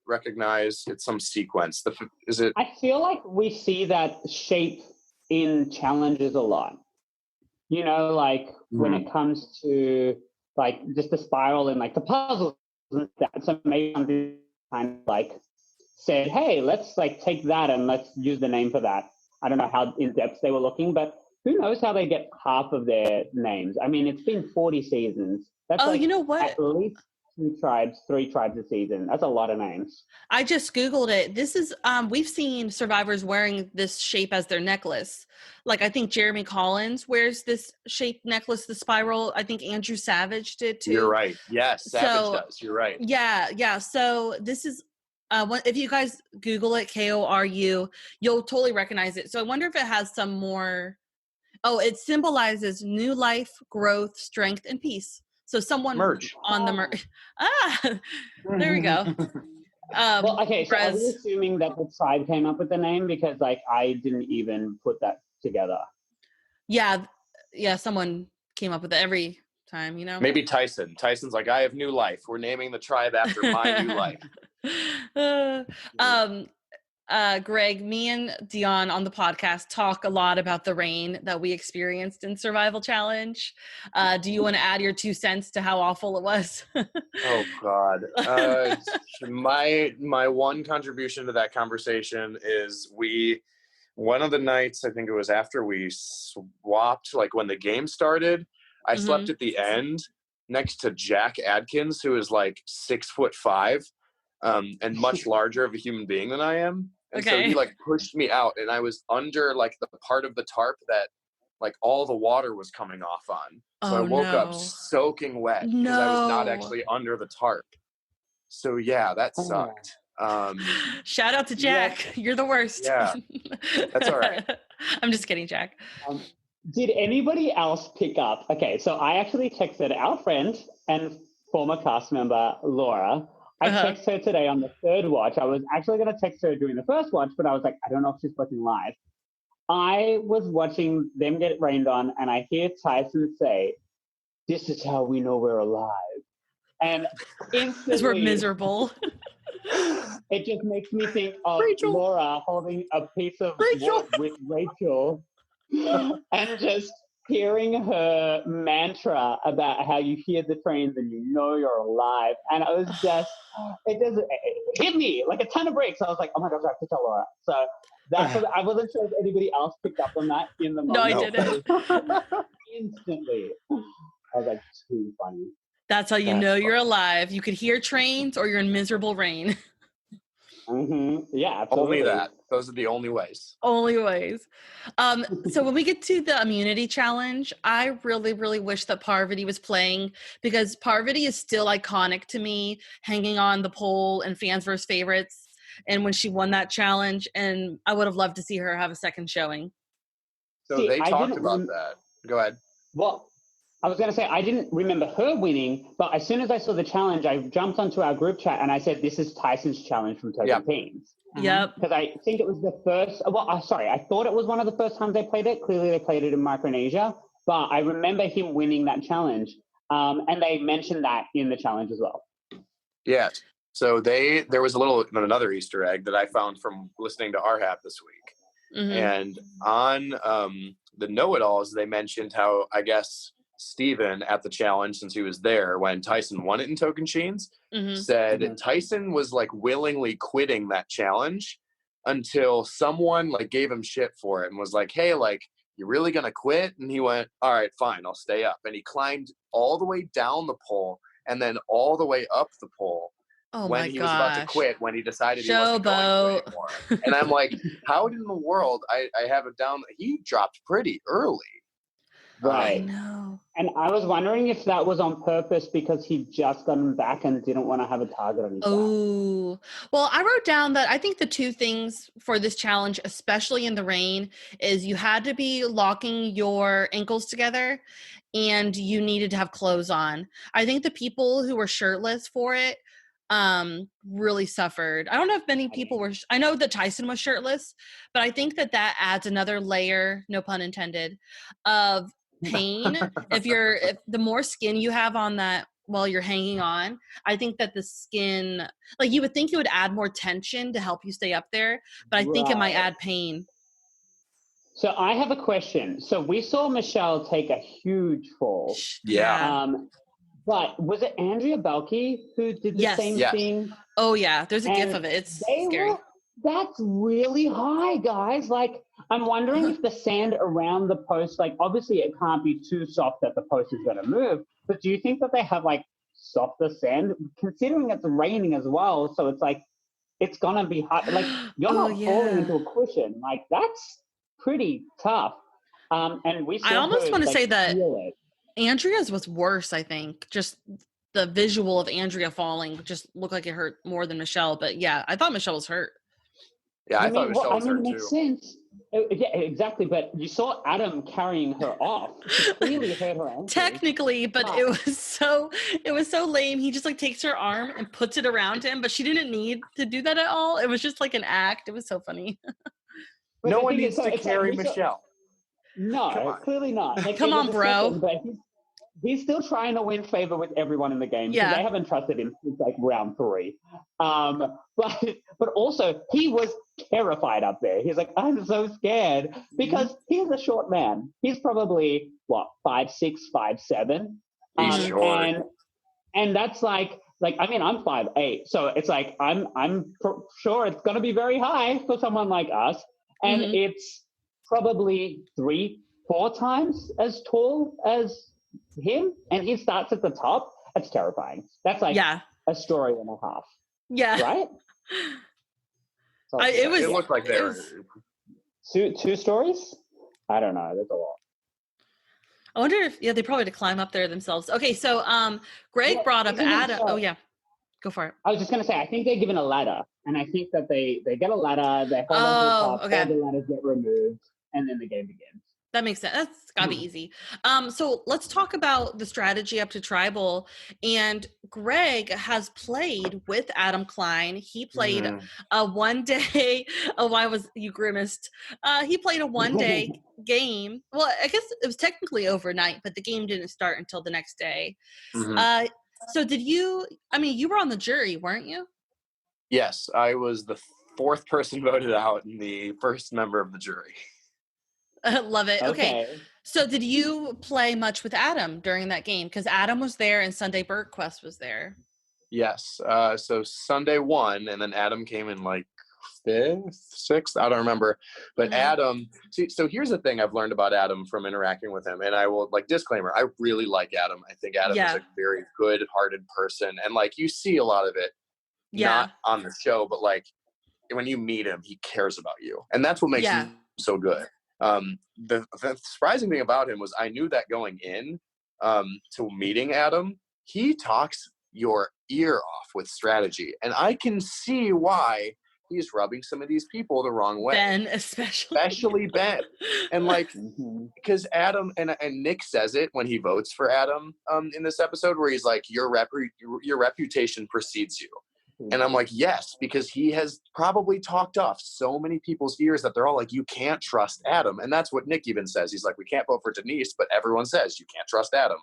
recognize. It's some sequence. Is it I feel like we see that shape in challenges a lot. You know, like when it comes to like just the spiral and like the puzzles and that. So maybe something kind of like said, hey, let's like take that and let's use the name for that. I don't know how in depth they were looking, but who knows how they get half of their names? I mean, it's been 40 seasons. That's Oh, like you know what? at least 2 tribes, 3 tribes a season. That's a lot of names. I just Googled it. This is we've seen survivors wearing this shape as their necklace. Like I think Jeremy Collins wears this shaped necklace, the spiral. I think Andrew Savage did too. You're right. Yes, Savage So- does. You're right. Yeah. So this is if you guys Google it, Koru, you'll totally recognize it. So I wonder if it has some more. Oh, it symbolizes new life, growth, strength, and peace. So someone Merge. on the merge. There we go. Well, okay, so are we Brez- assuming that the tribe came up with the name? Because like I didn't even put that together. yeah, someone came up with it every time, you know. Maybe Tyson. Tyson's like, I have new life. We're naming the tribe after my new life. Greg, me and Dion on the podcast talk a lot about the rain that we experienced in Survival Challenge. Do you want to add your 2 cents to how awful it was? Oh God. My one contribution to that conversation is one of the nights, I think it was after we swapped, like when the game started, I slept at the end next to Jack Adkins, who is like 6'5", and much larger of a human being than I am. And so Okay. he like pushed me out, and I was under like the part of the tarp that like all the water was coming off on. So I woke up soaking wet because I was not No. actually under the tarp. So yeah, that sucked. Shout out to Jack. You're the worst. Yeah, that's all right. I'm just kidding, Jack. Did anybody else pick up? Okay, so I actually texted our friend and former cast member, Laura. I texted her today on the 3rd watch. I was actually going to text her during the 1st watch, but I was like, I don't know if she's watching live. I was watching them get rained on, and I hear Tyson say, "This is how we know we're alive." And Because we're instantly, miserable. it just makes me think of Rachel. Laura holding a piece of Rachel. wood with Rachel and just hearing her mantra about how you hear the trains and you know you're alive. And I was just, it hit me like a ton of bricks. I was like, oh my gosh, I have to tell Laura. So I wasn't sure if anybody else picked up on that in the moment. No, I didn't. Instantly. I was like, too funny. That's how you That's know you're funny. alive. You could hear trains or you're in miserable rain. Yeah, absolutely. Only that. Those are the only ways. Only ways. So when we get to the immunity challenge, I really, really wish that Parvati was playing because Parvati is still iconic to me, hanging on the pole and fans versus favorites. And when she won that challenge, and I would have loved to see her have a second showing. So See, they I talked didn't about rem- that. Go ahead. Well, I was going to say, I didn't remember her winning, but as soon as I saw the challenge, I jumped onto our group chat and I said, this is Tyson's challenge from Token Yeah. Teams. Yep. Because I think it was the first, I thought it was one of the first times they played it. Clearly they played it in Micronesia, but I remember him winning that challenge. And they mentioned that in the challenge as well. Yeah. So there was another Easter egg that I found from listening to RHAP this week. Mhm. And on the know-it-alls, they mentioned how, I guess, Steven at the challenge, since he was there when Tyson won it in Tocantins, Mhm. said Mhm. Tyson was like willingly quitting that challenge until someone like gave him shit for it and was like, hey, like, you really gonna quit? And he went, all right, fine, I'll stay up. And he climbed all the way down the pole and then all the way up the pole Oh when my he was about to gosh. quit, when he decided he wasn't going to Showboat. anymore. And I'm like, how in the world? I have it down. He dropped pretty early. I Right. know. And I was wondering if that was on purpose because he just got him back and didn't want to have a target on his back. Oh, well, I wrote down that I think the two things for this challenge, especially in the rain, is you had to be locking your ankles together and you needed to have clothes on. I think the people who were shirtless for it really suffered. I don't know if many people were, I know that Tyson was shirtless, but I think that adds another layer, no pun intended, of pain. if the more skin you have on that while you're hanging on, I think that the skin, like you would think it would add more tension to help you stay up there, but I think it might Right. add pain. So I have a question. So we saw Michelle take a huge fall. Yeah. But was it Andrea Belke who did the Yes. same Yes. thing? Oh yeah, there's a gif And of it. It's They scary. were, that's really high, guys. Like, I'm wondering if the sand around the post, like, obviously it can't be too soft that the post is going to move, but do you think that they have, like, softer sand? Considering it's raining as well, so it's like, it's going to be hard. Like, you're Oh, not falling yeah. into a cushion. Like, that's pretty tough. And we saw I almost her, want to like, say that feel it. Andrea's was worse, I think. Just the visual of Andrea falling just looked like it hurt more than Michelle. But yeah, I thought Michelle was hurt. Yeah, I thought Michelle was it hurt makes too. sense. Yeah, exactly. But you saw Adam carrying her off. She clearly hurt her ankle. Technically, but Ah. it was so lame. He just like takes her arm and puts it around him, but she didn't need to do that at all. It was just like an act. It was so funny. But No the one thing needs is, to it's like carry we saw- Michelle. Come No, on. clearly not. Like, Come it was on, a bro. second, but he's still trying to win favor with everyone in the game because Yeah. they haven't trusted him since like round 3. But also he was terrified up there. He's like, I'm so scared because he's a short man. He's probably 5'6", 5'7". He's short. And that's like I mean, I'm 5'8", so it's like I'm sure it's going to be very high for someone like us, and Mhm. it's probably 3-4 times as tall as him, and he starts at the top. That's terrifying. That's like Yeah. a story and a half, Yeah. right? So, It was- It looked like they it were. was- two stories. I don't know. There's a lot. I wonder if they probably had to climb up there themselves. Okay, so Greg Well, brought up isn't it Adam. so- Oh yeah. Go for it. I was just going to say, I think they're given a ladder, and I think that they get a ladder, they hold on to the top, okay. all the ladders get removed, and then the game begins. That makes sense. That's gotta be easy. So let's talk about the strategy up to tribal. And Greg has played with Adam Klein. He played Mhm. a 1-day. Oh, why was you grimaced? He played a 1-day game. Well, I guess it was technically overnight, but the game didn't start until the next day. Mhm. So did you? I mean, you were on the jury, weren't you? Yes, I was the 4th person voted out and the first member of the jury. Love it. Okay. So did you play much with Adam during that game? Because Adam was there and Sunday Birdquest was there. Yes. So Sunday won, and then Adam came in like 5th, 6th. I don't remember. But Adam, see, so here's the thing I've learned about Adam from interacting with him. And I will, like, disclaimer, I really like Adam. I think Adam is a very good-hearted person. And, like, you see a lot of it, not on the show, but, like, when you meet him, he cares about you. And that's what makes him so good. The surprising thing about him was I knew that going in to meeting Adam, he talks your ear off with strategy. And I can see why he's rubbing some of these people the wrong way. Ben, especially Ben. And like, because Adam and Nick says it when he votes for Adam in this episode, where he's like, your reputation precedes you. And I'm like, yes, because he has probably talked off so many people's ears that they're all like, you can't trust Adam. And that's what Nick even says. He's like, we can't vote for Denise, but everyone says you can't trust Adam.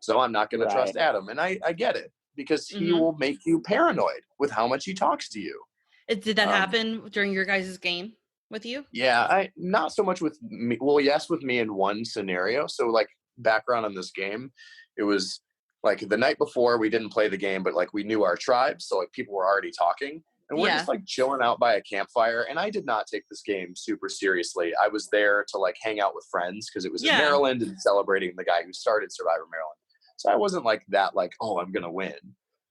So I'm not going to trust Adam. And I get it, because he will make you paranoid with how much he talks to you. Did that happen during your guys' game with you? Yeah, not so much with me. Well, yes, with me in one scenario. So, like, background on this game, it was like the night before we didn't play the game, but like we knew our tribes, so like people were already talking, and we're just like chilling out by a campfire. And I did not take this game super seriously. I was there to like hang out with friends because it was in Maryland and celebrating the guy who started Survivor Maryland. So I wasn't like that, like, oh, I'm gonna win.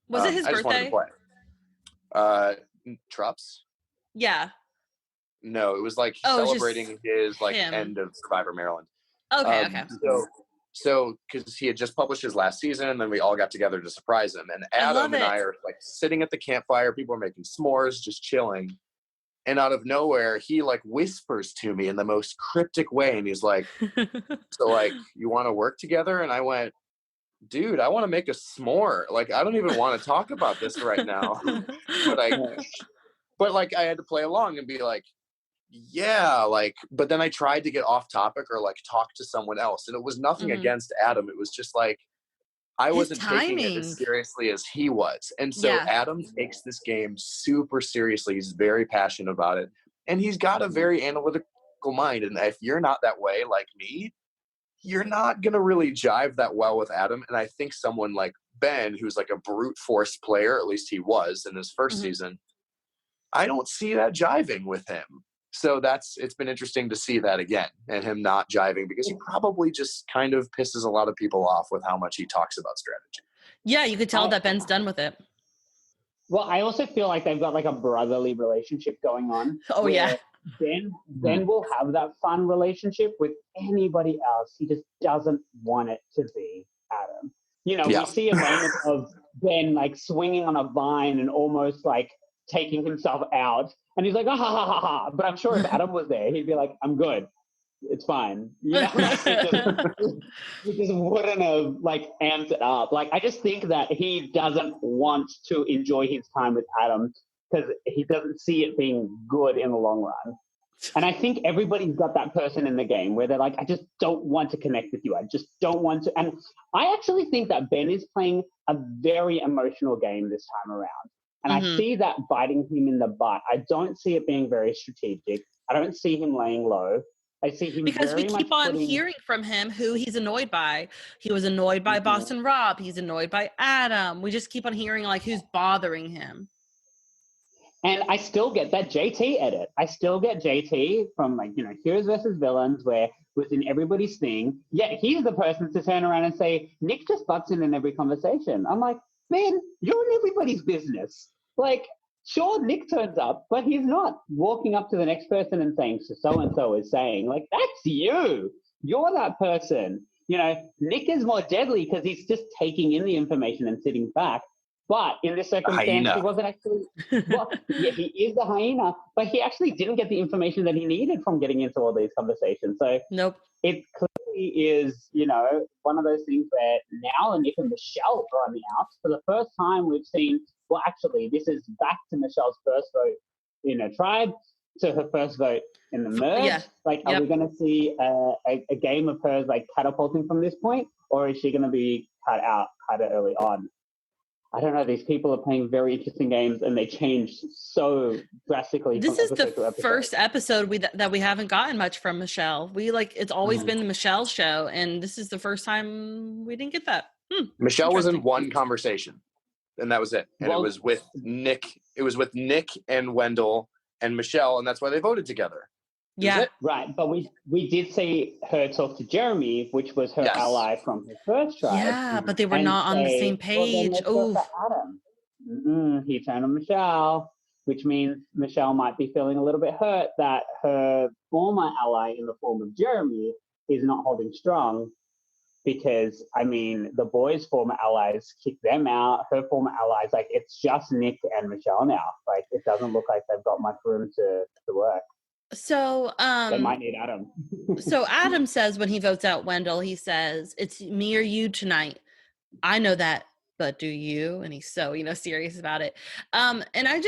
Was it his I just wanted birthday? To play. Trups? Yeah. No, it was like celebrating his like end of Survivor Maryland. Okay. So because he had just published his last season, and then we all got together to surprise him. And Adam and I are like sitting at the campfire. People are making s'mores, just chilling. And out of nowhere, he like whispers to me in the most cryptic way, and he's like, "So like, you want to work together?" And I went, "Dude, I want to make a s'more. Like, I don't even want to talk about this right now." But I had to play along and be like, yeah, like, but then I tried to get off topic or like talk to someone else, and it was nothing against Adam. It was just like I wasn't taking it as seriously as he was. And so Adam takes this game super seriously. He's very passionate about it, and he's got a very analytical mind. And if you're not that way like me, you're not gonna really jive that well with Adam. And I think someone like Ben, who's like a brute force player, at least he was in his first season, I don't see that jiving with him. So it's been interesting to see that again, and him not jiving, because he probably just kind of pisses a lot of people off with how much he talks about strategy. Yeah, you could tell that Ben's done with it. Well, I also feel like they've got like a brotherly relationship going on. Oh yeah. Ben will have that fun relationship with anybody else. He just doesn't want it to be Adam. You know, we see a moment of Ben like swinging on a vine and almost like taking himself out, and he's like, ah, ha, ha, ha, ha. But I'm sure if Adam was there, he'd be like, I'm good. It's fine. You know, he just wouldn't have like amped it up. Like, I just think that he doesn't want to enjoy his time with Adam because he doesn't see it being good in the long run. And I think everybody's got that person in the game where they're like, I just don't want to connect with you. I just don't want to. And I actually think that Ben is playing a very emotional game this time around. And I see that biting him in the butt. I don't see it being very strategic. I don't see him laying low. I see him because we keep on hearing from him who he's annoyed by. He was annoyed by Boston Rob. He's annoyed by Adam. We just keep on hearing like who's bothering him. And I still get that JT edit. I still get JT from like, you know, Heroes versus Villains, where it was in everybody's thing. Yet he's the person to turn around and say, Nick just butts in every conversation. I'm like, man, you're in everybody's business. Like, sure, Nick turns up, but he's not walking up to the next person and saying, so-and-so is saying, like, that's you. You're that person. You know, Nick is more deadly because he's just taking in the information and sitting back. But in this circumstance, he wasn't actually, well, yeah, he is the hyena, but he actually didn't get the information that he needed from getting into all these conversations. So it clearly is, you know, one of those things where now Nick and Michelle are on the outs. For the first time, we've seen, well, actually, this is back to Michelle's first vote in a tribe, to her first vote in the merge. Yeah. Like, are we going to see a game of hers, like, catapulting from this point? Or is she going to be cut early on? I don't know. These people are playing very interesting games, and they change so drastically. This from is episode to the episode. first episode that we haven't gotten much from Michelle. It's always been the Michelle show, and this is the first time we didn't get that. Michelle was in Interesting. one conversation, and that was it. And Well- it was with Nick. It was with Nick and Wendell and Michelle, and that's why they voted together. That was Yeah. it. Right, but we did see her talk to Jeremy, which was her Yes. ally from her first tribe. Yeah, but they were and not on the say, same "Well, then page. let's go Oh, for Adam." He turned on Michelle, which means Michelle might be feeling a little bit hurt that her former ally in the form of Jeremy is not holding strong. Because, I mean, the boys' former allies kicked them out. Her former allies, like, it's just Nick and Michelle now. Like, it doesn't look like they've got much room to work. so They might need Adam. so Adam says when he votes out Wendell, he says, "It's me or you tonight." I know that, but do you? And he's so, serious about it. And I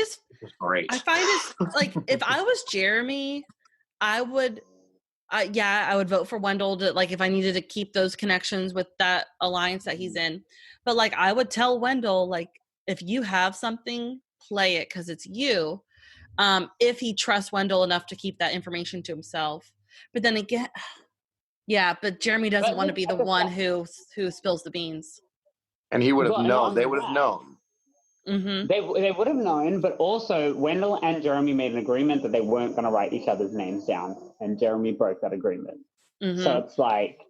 Great. find it like, if I was Jeremy, I would vote for Wendell to, like, if I needed to keep those connections with that alliance that he's in. But like, I would tell Wendell, like, if you have something, play it because it's you. If he trusts Wendell enough to keep that information to himself. But then again, yeah, but Jeremy doesn't But want to look be the at the one fact- who spills the beans. And he would have Well, and known. on They would have that- known. Mm-hmm. They would have known, but also Wendell and Jeremy made an agreement that they weren't going to write each other's names down, and Jeremy broke that agreement. Mm-hmm. So it's like,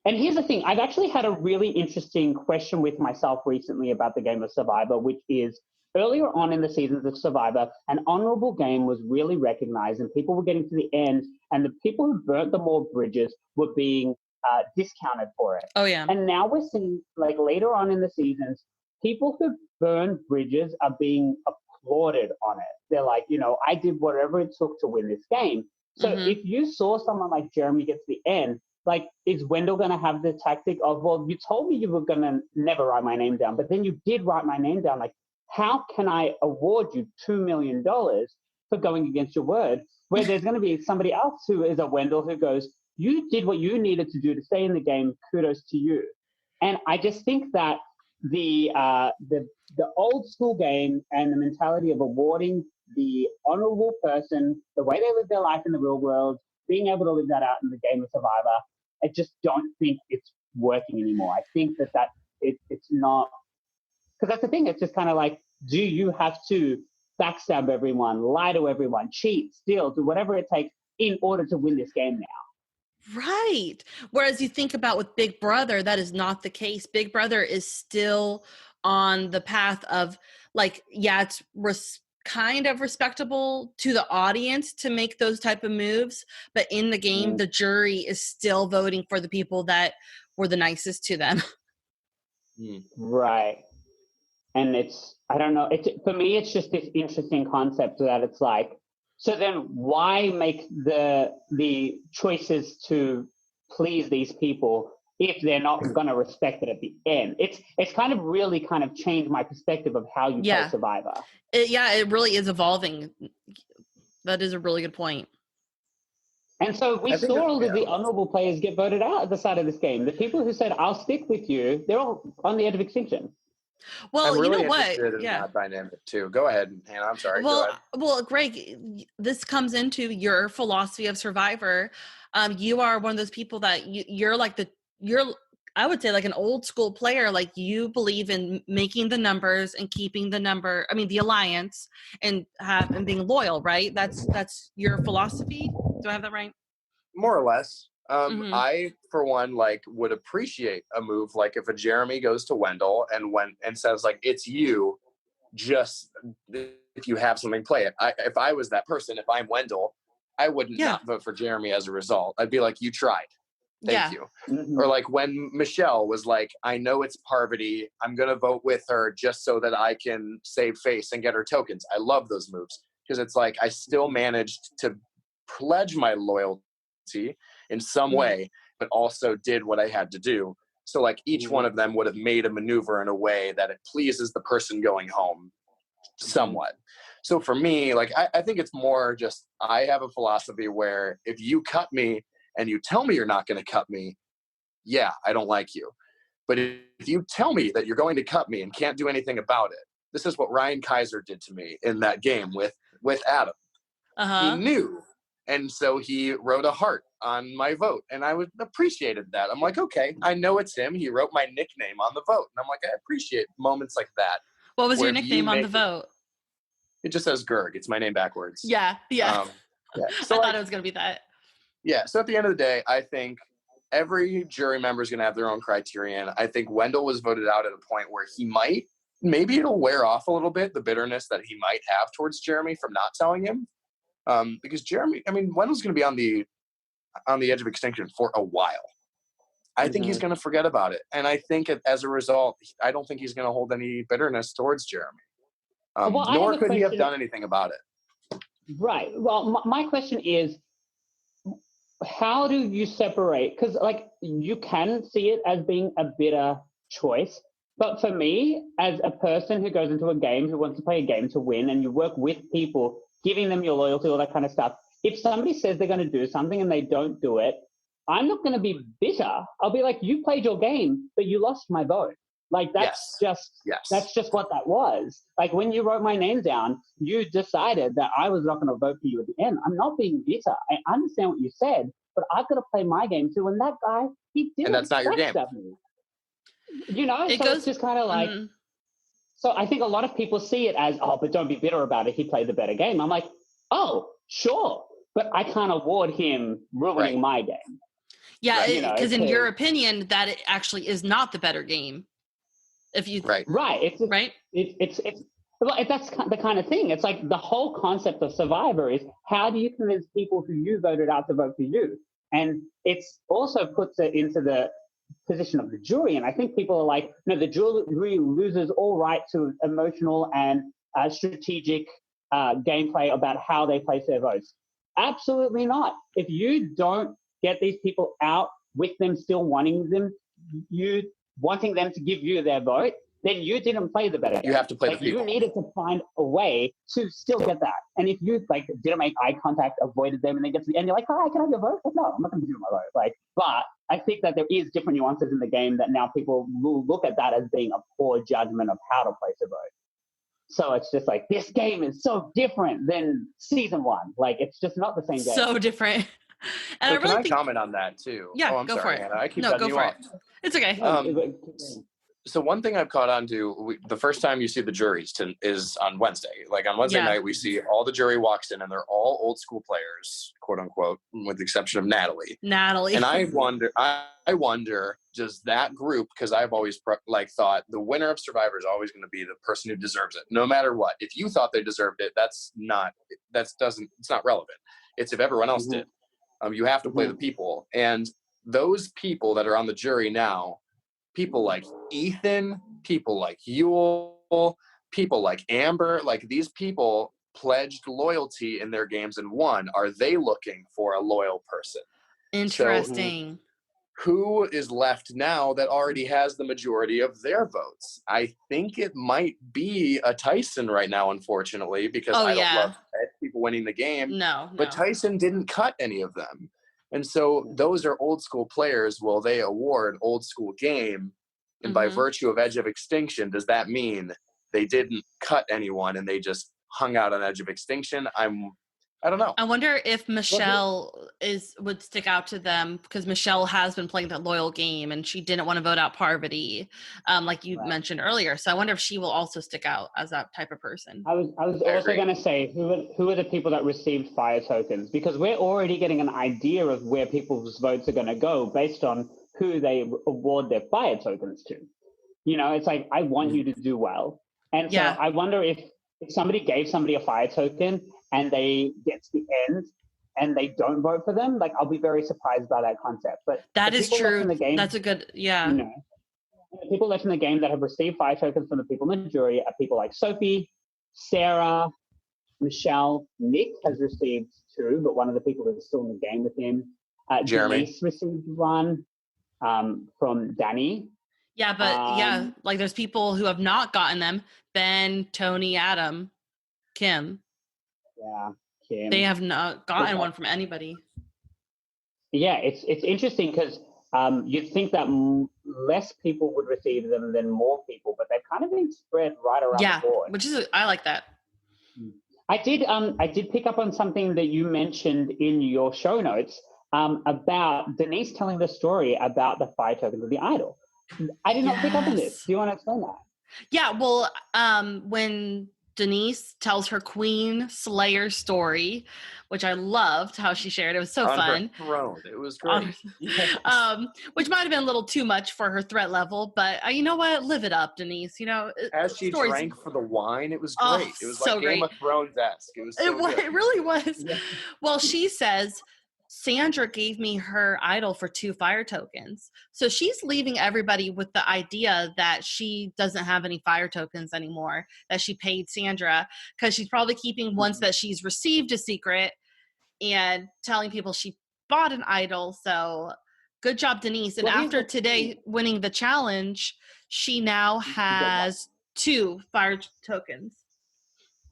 and here's the thing: I've actually had a really interesting question with myself recently about the game of Survivor, which is earlier on in the seasons of Survivor, an honorable game was really recognized, and people were getting to the end, and the people who burnt the more bridges were being discounted for it. Oh yeah. And now we're seeing, like, later on in the seasons, people who burn bridges are being applauded on it. They're like, I did whatever it took to win this game. So Mhm. if you saw someone like Jeremy get to the end, like, is Wendell going to have the tactic of, well, you told me you were going to never write my name down, but then you did write my name down. Like, how can I award you $2 million for going against your word? Where there's going to be somebody else who is a Wendell who goes, you did what you needed to do to stay in the game. Kudos to you. And I just think that the old school game and the mentality of awarding the honorable person the way they live their life in the real world, being able to live that out in the game of Survivor, I just don't think it's working anymore. I think that it's not, because that's the thing. It's just kind of like, do you have to backstab everyone, lie to everyone, cheat, steal, do whatever it takes in order to win this game now? Right. Whereas you think about with Big Brother, that is not the case. Big Brother is still on the path of, like, yeah, it's kind of respectable to the audience to make those type of moves, but in the game, the jury is still voting for the people that were the nicest to them. Right. And I don't know, for me, it's just this interesting concept that it's like, so then why make the choices to please these people if they're not going to respect it at the end? It's kind of really kind of changed my perspective of how you play Survivor. It really is evolving. That is a really good point. And so we saw all of the honorable players get voted out at the start of this game. The people who said, I'll stick with you, they're all on the edge of extinction. Well, I'm really you know what? interested in that dynamic too. Go ahead, Hannah. I'm sorry. Go ahead. Well, Greg, this comes into your philosophy of Survivor. You are one of those people that you're like I would say like an old school player. Like, you believe in making the numbers and keeping the alliance and being loyal, right? That's your philosophy. Do I have that right? More or less. Mhm. I, for one, would appreciate a move like if a Jeremy goes to Wendell and says, like, it's you, just if you have something, play it. If I was that person, if I'm Wendell, I wouldn't not vote for Jeremy as a result. I'd be like, you tried. Thank you. Mm-hmm. Or like when Michelle was like, I know it's Parvati, I'm going to vote with her just so that I can save face and get her tokens. I love those moves because it's like I still managed to pledge my loyalty in some way, but also did what I had to do. So like each one of them would have made a maneuver in a way that it pleases the person going home somewhat. So for me, like, I think it's more just, I have a philosophy where if you cut me and you tell me you're not going to cut me, yeah, I don't like you. But if you tell me that you're going to cut me and can't do anything about it, this is what Ryan Kaiser did to me in that game with Adam. He knew. And so he wrote a heart on my vote. And I appreciated that. I'm like, okay, I know it's him. He wrote my nickname on the vote. And I'm like, I appreciate moments like that. What was your nickname on the vote? It just says Gerg. It's my name backwards. Yeah. Yeah. So I thought it was going to be that. Yeah. So at the end of the day, I think every jury member is going to have their own criterion. I think Wendell was voted out at a point where maybe it'll wear off a little bit, the bitterness that he might have towards Jeremy from not telling him. Because Wendell's going to be on the edge of extinction for a while. I think he's going to forget about it. And I think as a result, I don't think he's going to hold any bitterness towards Jeremy. Nor could he have done anything about it. Right. Well, my question is, how do you separate? Because you can see it as being a bitter choice. But for me, as a person who goes into a game, who wants to play a game to win, and you work with people, giving them your loyalty, all that kind of stuff, if somebody says they're going to do something and they don't do it, I'm not going to be bitter. I'll be like, you played your game, but you lost my vote. That's just what that was. When you wrote my name down, you decided that I was not going to vote for you at the end. I'm not being bitter. I understand what you said, but I've got to play my game too. And that guy, he didn't. And that's not your game. It's just kind of like, so I think a lot of people see it as, but don't be bitter about it. He played the better game. I'm like, oh, sure. But I can't award him ruining my game. Yeah, because in your opinion, that it actually is not the better game. If you right, it's that's the kind of thing. It's like the whole concept of Survivor is, how do you convince people who you voted out to vote for you? And it's also puts it into the position of the jury. And I think people are like, no, the jury loses all right to emotional and strategic gameplay about how they place their votes. Absolutely not. If you don't get these people out with them still wanting them to give you their vote, then you didn't play the better game. You have to play the people. You needed to find a way to still get that. And if you didn't make eye contact, avoided them, and then get to the end, you're like, hi, can I have your vote? No, I'm not going to do my vote. But I think that there is different nuances in the game that now people will look at that as being a poor judgment of how to place a vote. So it's just like, this game is so different than season one. It's just not the same game. So different. And so can I comment on that too? Yeah, I'm go sorry, for it. Hannah. I keep cutting you off. It's okay. So one thing I've caught on to, the first time you see the juries is on Wednesday. On Wednesday night, we see all the jury walks in, and they're all old school players, quote unquote, with the exception of Natalie. And I wonder, does that group, because I've always thought the winner of Survivor is always going to be the person who deserves it, no matter what. If you thought they deserved it, it's not relevant. It's if everyone else did. You have to play the people, and those people that are on the jury now, people like Ethan, people like Yul, people like Amber, these people pledged loyalty in their games and won. Are they looking for a loyal person? Interesting. So, who is left now that already has the majority of their votes? I think it might be a Tyson right now, unfortunately, because I don't love people winning the game. No. But Tyson didn't cut any of them. And so those are old school players. Will they award old school game? And by virtue of Edge of Extinction, does that mean they didn't cut anyone and they just hung out on Edge of Extinction? I don't know. I wonder if Michelle would stick out to them, because Michelle has been playing that loyal game and she didn't want to vote out Parvati, like you mentioned earlier. So I wonder if she will also stick out as that type of person. I was also going to say, who are the people that received fire tokens? Because we're already getting an idea of where people's votes are going to go based on who they award their fire tokens to. It's like, I want you to do well. And so I wonder if somebody gave somebody a fire token and they get to the end and they don't vote for them, I'll be very surprised by that concept. But that is true. Game, that's a good, the people left in the game that have received fire tokens from the people in the jury are people like Sophie, Sarah, Michelle. Nick has received 2, but one of the people that is still in the game with him. Jeremy Denise received 1 from Danny. Yeah, but there's people who have not gotten them. Ben, Tony, Adam, Kim. Yeah, Kim. They have not gotten one from anybody. Yeah, it's interesting because you'd think that less people would receive them than more people, but they've kind of been spread right around Yeah, the board. which is, I like that. I did pick up on something that you mentioned in your show notes about Denise telling the story about the fire tokens of the idol. I did not pick up on this. Yes. Do you want to explain that? Yeah, well, when Denise tells her Queen Slayer story, which I loved how she shared. It was so On fun. her throne. It was great. Which might have been a little too much for her threat level, but you know what? Live it up, Denise. You know, As she stories- drank for the wine, it was Oh, great. It was so like Game of Thrones-esque. It was so good. It really was. Yeah. Well, she says, Sandra gave me her idol for 2 fire tokens. So she's leaving everybody with the idea that she doesn't have any fire tokens anymore, that she paid Sandra, because she's probably keeping ones that she's received a secret and telling people she bought an idol. So good job, Denise. And Well, here's after the today thing. winning the challenge, she now has 2 fire tokens.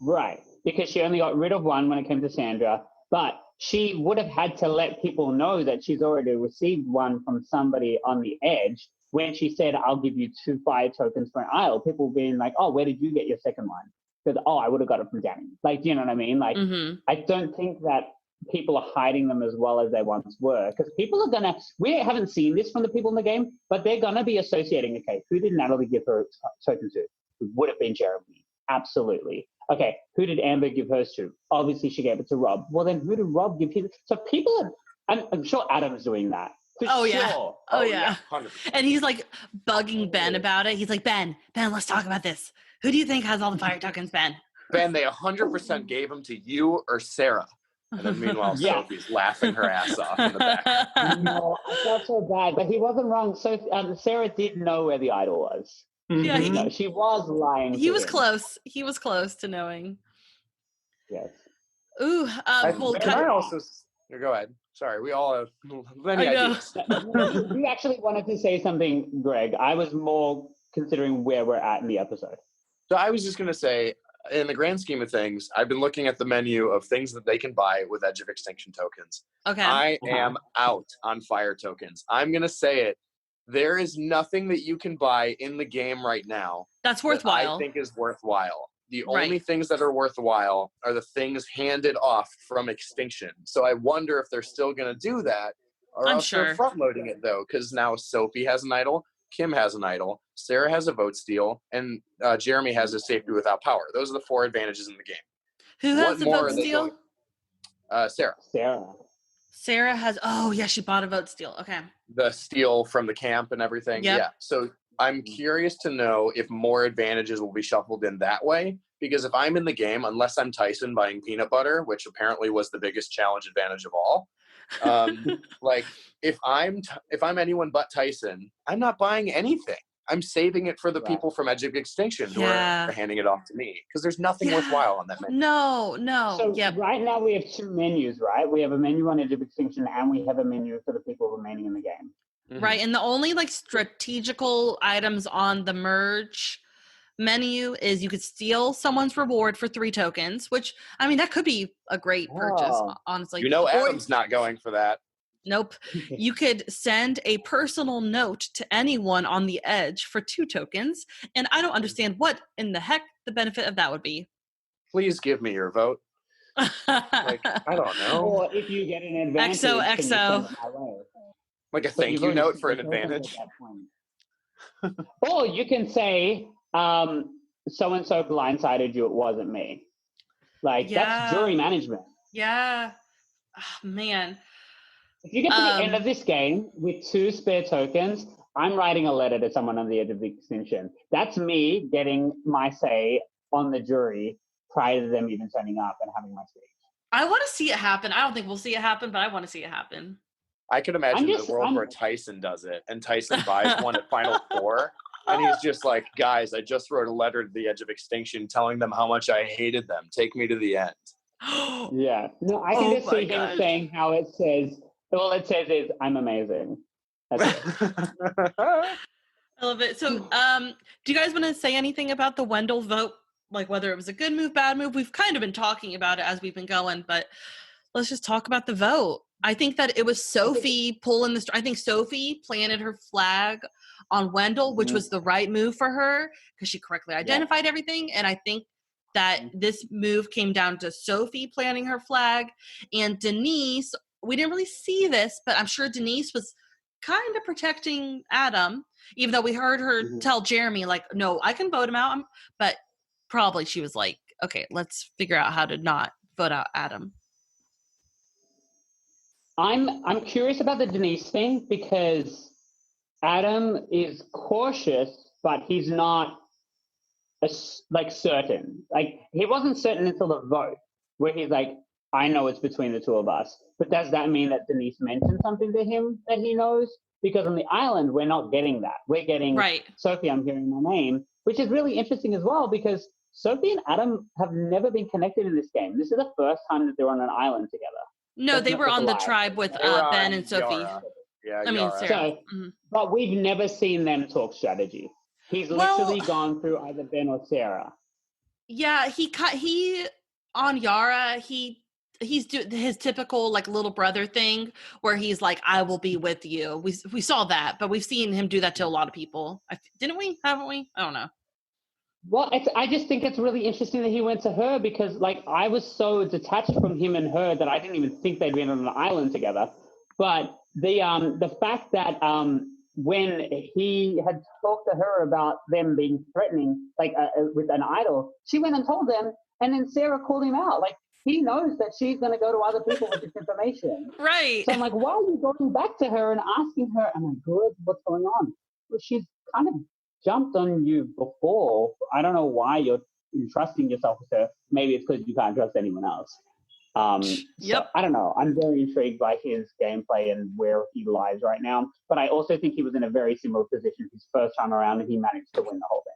Right, because she only got rid of one when it came to Sandra, but she would have had to let people know that she's already received one from somebody on the edge when she said, I'll give you 2 fire tokens for an idol. People being like, oh, where did you get your second one? Because, oh, I would have got it from Danny. Like, do you know what I mean? Like, Mm-hmm. I don't think that people are hiding them as well as they once were, because people are going to, we haven't seen this from the people in the game, but they're going to be associating, okay, who did Natalie give her token to? It would have been Jeremy. Absolutely. Okay, who did Amber give hers to? Obviously, she gave it to Rob. Well, then who did Rob give his? So people are, I'm sure Adam's doing that. For Oh, yeah. sure. Oh, yeah. 100%. And he's like bugging Ben about it. He's like, Ben, let's talk about this. Who do you think has all the fire tokens, Ben? Ben, they 100% gave them to you or Sarah. And then meanwhile, Yeah. Sophie's laughing her ass off in the back. No, I felt so bad, but he wasn't wrong. So Sarah did know where the idol was. Yeah, Mhm. No, she was lying. He to was him. close. He was close to knowing. Yes. Ooh, well, Can I also... Go ahead. Sorry, we all have many I know. ideas. You actually wanted to say something, Greg. I was more considering where we're at in the episode. So I was just going to say, in the grand scheme of things, I've been looking at the menu of things that they can buy with Edge of Extinction tokens. okay. I am out on fire tokens. I'm going to say it. There is nothing that you can buy in the game right now That's that worthwhile. I think is worthwhile. The Right. only things that are worthwhile are the things handed off from Extinction. So I wonder if they're still going to do that, or I'm else they're sure. front loading it though, because now Sophie has an idol, Kim has an idol, Sarah has a vote steal, and Jeremy has a safety without power. Those are the 4 advantages in the game. Who what has the more vote are they steal? Sarah, Sarah. Sarah has. Oh yeah, she bought a vote steal. Okay. the steal from the camp and everything. Yep. Yeah. So I'm curious to know if more advantages will be shuffled in that way. Because if I'm in the game, unless I'm Tyson buying peanut butter, which apparently was the biggest challenge advantage of all, like if I'm anyone but Tyson, I'm not buying anything. I'm saving it for the Right. people from Edge of Extinction who Yeah. are handing it off to me because there's nothing Yeah. worthwhile on that menu. No. So Yep. right now we have 2 menus, right? We have a menu on Edge of Extinction, and we have a menu for the people remaining in the game. Mhm. Right. And the only like strategical items on the merge menu is you could steal someone's reward for 3 tokens, which I mean that could be a great purchase, Oh. honestly. You know, Or- Adam's not going for that. Nope. You could send a personal note to anyone on the edge for 2 tokens. And I don't understand what in the heck the benefit of that would be. Please give me your vote. Like, I don't know. Or if you get an advantage, can you XOXO. send it my way? Like a But thank you've you already note for an spent tokens at advantage. that point. Or you can say, so-and-so blindsided you, it wasn't me. Like, Yeah. that's jury management. Yeah. Oh, man. If you get to the end Um, of this game with 2 spare tokens, I'm writing a letter to someone on the Edge of the Extinction. That's me getting my say on the jury prior to them even turning up and having my speech. I want to see it happen. I don't think we'll see it happen, but I want to see it happen. I could imagine just- the world I'm- where Tyson does it and Tyson buys one at Final Four. And he's just like, guys, I just wrote a letter to the Edge of Extinction telling them how much I hated them. Take me to the end. Yeah. No, I can Oh just my see him gosh. saying how it says, all it says is, I'm amazing. That's it. I love it. So, do you guys want to say anything about the Wendell vote? Like whether it was a good move, bad move? We've kind of been talking about it as we've been going, but let's just talk about the vote. I think that it was Sophie pulling I think Sophie planted her flag on Wendell, which was the right move for her because she correctly identified everything. And I think that this move came down to Sophie planting her flag, and Denise. We didn't really see this, but I'm sure Denise was kind of protecting Adam, even though we heard her tell Jeremy, like, no, I can vote him out. But probably she was like, okay, let's figure out how to not vote out Adam. I'm curious about the Denise thing because Adam is cautious, but he's not certain. Like, he wasn't certain until the vote, where he's like, I know it's between the two of us. But does that mean that Denise mentioned something to him that he knows? Because on the island, we're not getting that. We're getting Sophie, I'm hearing my name, which is really interesting as well because Sophie and Adam have never been connected in this game. This is the first time that they're on an island together. No, they were on the tribe with Ben and Sophie. Yara. Yeah, I mean, Sarah. So, but we've never seen them talk strategy. He's literally gone through either Ben or Sarah. Yeah, he on Yara, he's doing his typical like little brother thing where he's like, I will be with you. We saw that, but we've seen him do that to a lot of people. Didn't we? Haven't we? I don't know. Well, I just think it's really interesting that he went to her because, like, I was so detached from him and her that I didn't even think they'd been on an island together. But the fact that when he had talked to her about them being threatening, like with an idol, she went and told them, and then Sarah called him out. Like, he knows that she's going to go to other people with this information. Right. So I'm like, why are you going back to her and asking her, am I good? What's going on? Well, she's kind of jumped on you before. I don't know why you're entrusting yourself with her. Maybe it's because you can't trust anyone else. So, I don't know. I'm very intrigued by his gameplay and where he lies right now. But I also think he was in a very similar position his first time around, and he managed to win the whole thing.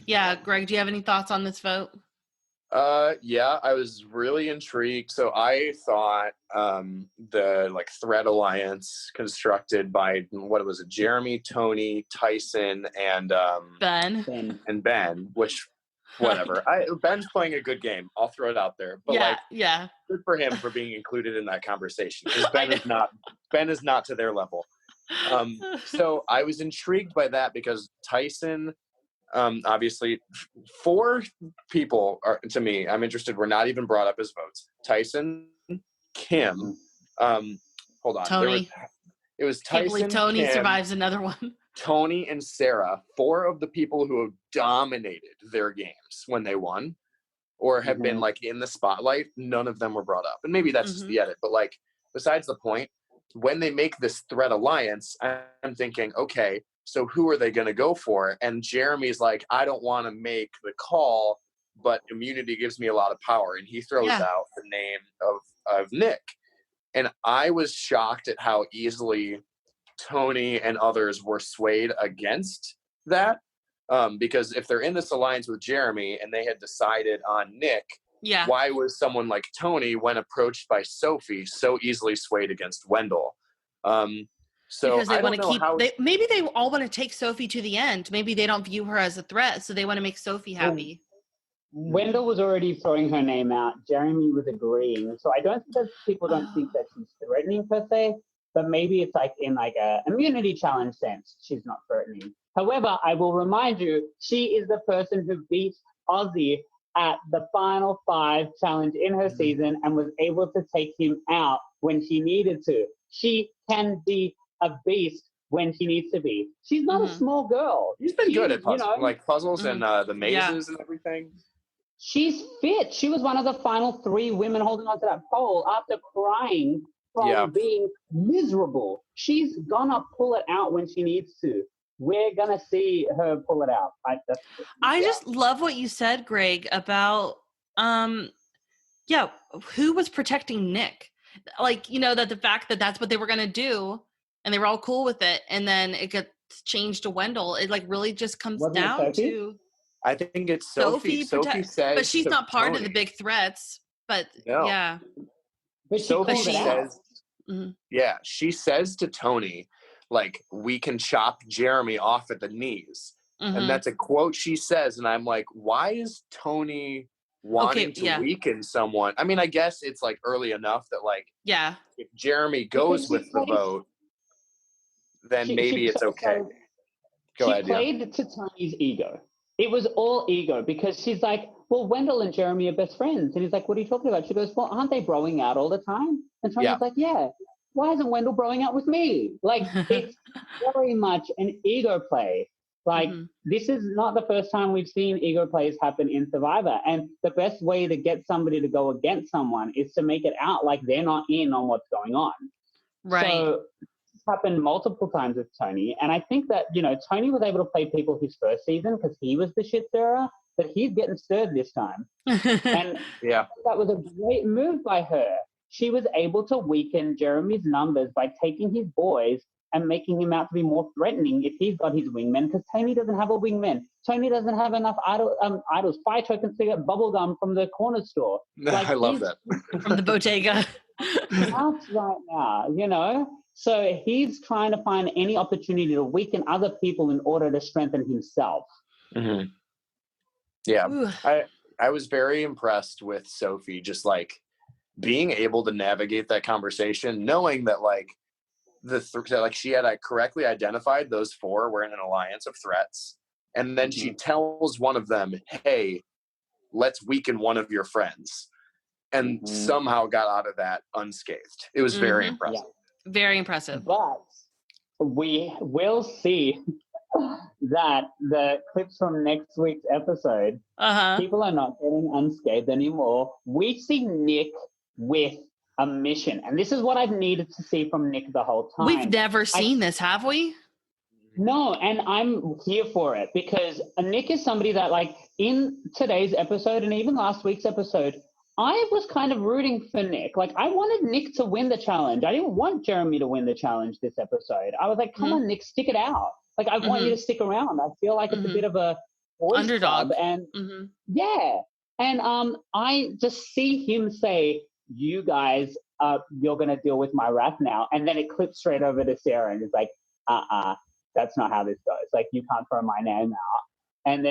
Yeah, Greg, do you have any thoughts on this vote? Yeah, I was really intrigued. So I thought the like threat alliance constructed by Jeremy, Tony, Tyson, and Ben, which whatever. Ben's playing a good game. I'll throw it out there. But good for him for being included in that conversation because Ben is not to their level. So I was intrigued by that because Tyson. Obviously, 4 people are, to me, I'm interested, were not even brought up as votes. Tyson, Kim, hold on. Tony. It was Tyson, Tony Kim, survives another one. Tony, and Sarah, 4 of the people who have dominated their games when they won or have been, like, in the spotlight, none of them were brought up. And maybe that's just the edit. But, like, besides the point, when they make this threat alliance, I'm thinking, okay, so who are they going to go for? And Jeremy's like, I don't want to make the call, but immunity gives me a lot of power. And he throws out the name of Nick. And I was shocked at how easily Tony and others were swayed against that. Because if they're in this alliance with Jeremy and they had decided on Nick, why was someone like Tony, when approached by Sophie, so easily swayed against Wendell? So because they want to keep. Maybe they all want to take Sophie to the end. Maybe they don't view her as a threat, so they want to make Sophie happy. Wendell was already throwing her name out. Jeremy was agreeing. So I don't think that people don't think that she's threatening per se, but maybe it's like in like a immunity challenge sense, she's not threatening. However, I will remind you, she is the person who beat Ozzy at the final 5 challenge in her season and was able to take him out when she needed to. She can be a beast when she needs to be. She's not a small girl. She's been good at puzzles, puzzles and the mazes and everything. She's fit. She was one of the final 3 women holding onto that pole after crying from being miserable. She's gonna pull it out when she needs to. We're gonna see her pull it out. I just love what you said, Greg, about who was protecting Nick. Like, that the fact that that's what they were gonna do, and they were all cool with it, and then it got changed to Wendell. It like really just comes down to. I think it's Sophie. Sophie says, but she's not part of the big threats. But yeah, but Sophie says, she says to Tony, like, we can chop Jeremy off at the knees, and that's a quote she says, and I'm like, why is Tony wanting to yeah. weaken someone. I mean, I guess it's like early enough that like Yeah. if Jeremy goes Because she with the played- vote, then maybe it's okay. Go she ahead, yeah. played to Tony's ego. It was all ego because she's like, well, Wendell and Jeremy are best friends. And he's like, what are you talking about? She goes, well, aren't they broing out all the time? And Tony's Yeah. like, yeah. Why isn't Wendell broing out with me? Like, it's very much an ego play. Like, Mhm. this is not the first time we've seen ego plays happen in Survivor. And the best way to get somebody to go against someone is to make it out like they're not in on what's going on. Right. So it's happened multiple times with Tony. And I think that, you know, Tony was able to play people his first season because he was the shit stirrer, but he's getting stirred this time. And Yeah. that was a great move by her. She was able to weaken Jeremy's numbers by taking his boys and making him out to be more threatening if he's got his wingmen, because Tony doesn't have a wingman. Tony doesn't have enough idols. Fire tokens to get bubblegum from the corner store. Like, I love he's that. From the bodega. out right now, you know? So he's trying to find any opportunity to weaken other people in order to strengthen himself. Mhm. Yeah. Ooh. I was very impressed with Sophie just like being able to navigate that conversation, knowing that like that she had correctly identified those four were in an alliance of threats, and then she tells one of them, "Hey, let's weaken one of your friends," and somehow got out of that unscathed. It was very Mhm. impressive. Very impressive. But we will see that the clips from next week's episode, Uh-huh. people are not getting unscathed anymore. We see Nick with a mission. And this is what I've needed to see from Nick the whole time. We've never seen this, have we? No, and I'm here for it because Nick is somebody that, like, in today's episode and even last week's episode, I was kind of rooting for Nick. Like, I wanted Nick to win the challenge. I didn't want Jeremy to win the challenge this episode. I was like, come on, Nick, stick it out. Like, I want you to stick around. I feel like it's a bit of a boys Underdog. club. And Mm-hmm. yeah. And I just see him say, you guys, you're going to deal with my wrath now. And then it clips straight over to Sarah and it's like, that's not how this goes. Like, you can't throw my name out. And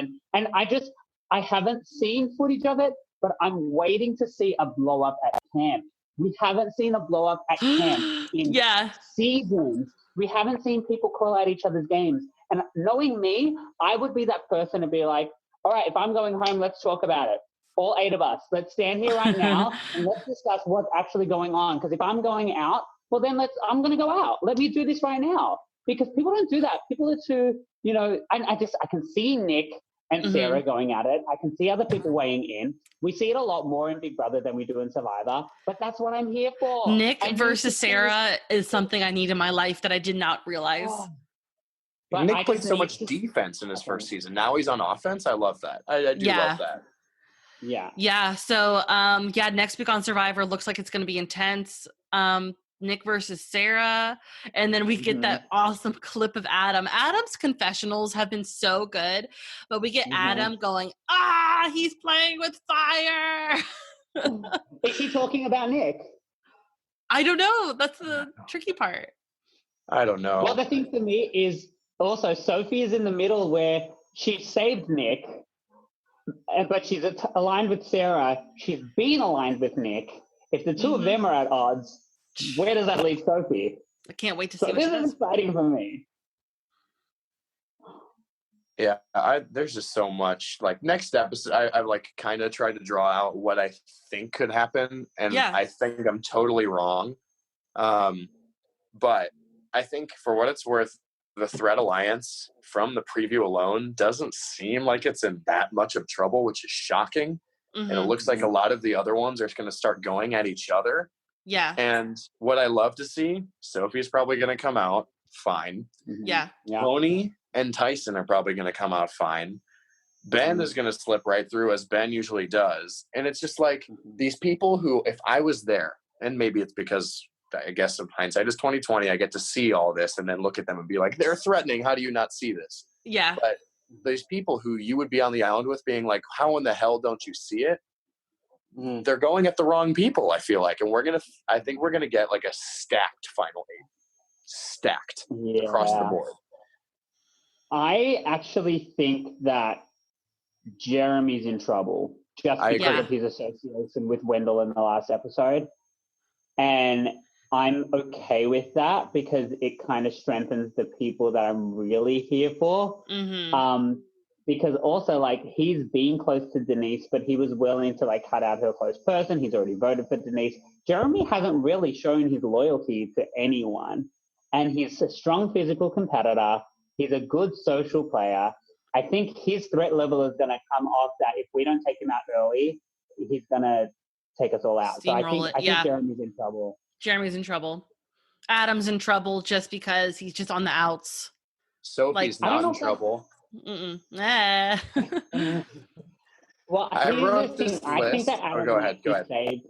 I haven't seen footage of it, but I'm waiting to see a blow up at camp. We haven't seen a blow up at camp in Yeah. seasons. We haven't seen people call out each other's games. And knowing me, I would be that person to be like, all right, if I'm going home, let's talk about it. All 8 of us, let's stand here right now and let's discuss what's actually going on. Because if I'm going out, well, then I'm going to go out. Let me do this right now. Because people don't do that. People are too, you know, I can see Nick and Sarah going at it. I can see other people weighing in. We see it a lot more in Big Brother than we do in Survivor. But that's what I'm here for. Nick I need versus to see- Sarah is something I need in my life that I did not realize. Oh. But I Nick played just so need much to- defense in his first season. Now he's on offense. I love that. I do Yeah. love that. Yeah. Yeah. So, next week on Survivor looks like it's going to be intense. Nick versus Sarah. And then we get that awesome clip of Adam. Adam's confessionals have been so good, but we get Adam going, he's playing with fire. Is he talking about Nick? I don't know. That's the tricky part. I don't know. Well, the thing for me is also Sophie is in the middle where she saved Nick, but she's aligned with Sarah. She's been aligned with Nick. If the two of them are at odds, where does that leave Sophie? I can't wait to So see what this she is does. exciting for me. Yeah, there's just so much. Like next episode, I like kind of tried to draw out what I think could happen, and Yeah. I think I'm totally wrong. But I think for what it's worth, the Threat Alliance from the preview alone doesn't seem like it's in that much of trouble, which is shocking. And it looks like a lot of the other ones are going to start going at each other. Yeah. And what I love to see, Sophie's probably going to come out fine. Yeah. Yeah. Tony and Tyson are probably going to come out fine. Ben is going to slip right through as Ben usually does. And it's just like these people who, if I was there, and maybe it's because I guess of hindsight is 2020, I get to see all this and then look at them and be like, they're threatening. How do you not see this? Yeah. But these people who you would be on the island with being like, how in the hell don't you see it? They're going at the wrong people, I feel like. And I think we're going to get like a stacked final 8. Stacked across the board. I actually think that Jeremy's in trouble just I because agree. of his association with Wendell in the last episode. And I'm okay with that because it kind of strengthens the people that I'm really here for. Because also, like, he's been close to Denise, but he was willing to, like, cut out her close person. He's already voted for Denise. Jeremy hasn't really shown his loyalty to anyone. And he's a strong physical competitor. He's a good social player. I think his threat level is going to come off that if we don't take him out early, he's going to take us all out. So I Steamroll think, it, yeah. Jeremy's in trouble. Jeremy's in trouble. Adam's in trouble just because he's just on the outs. Sophie's I don't not know in if trouble. Well, I here's the wrote thing. this I think that list. Adam Go might ahead. be saved.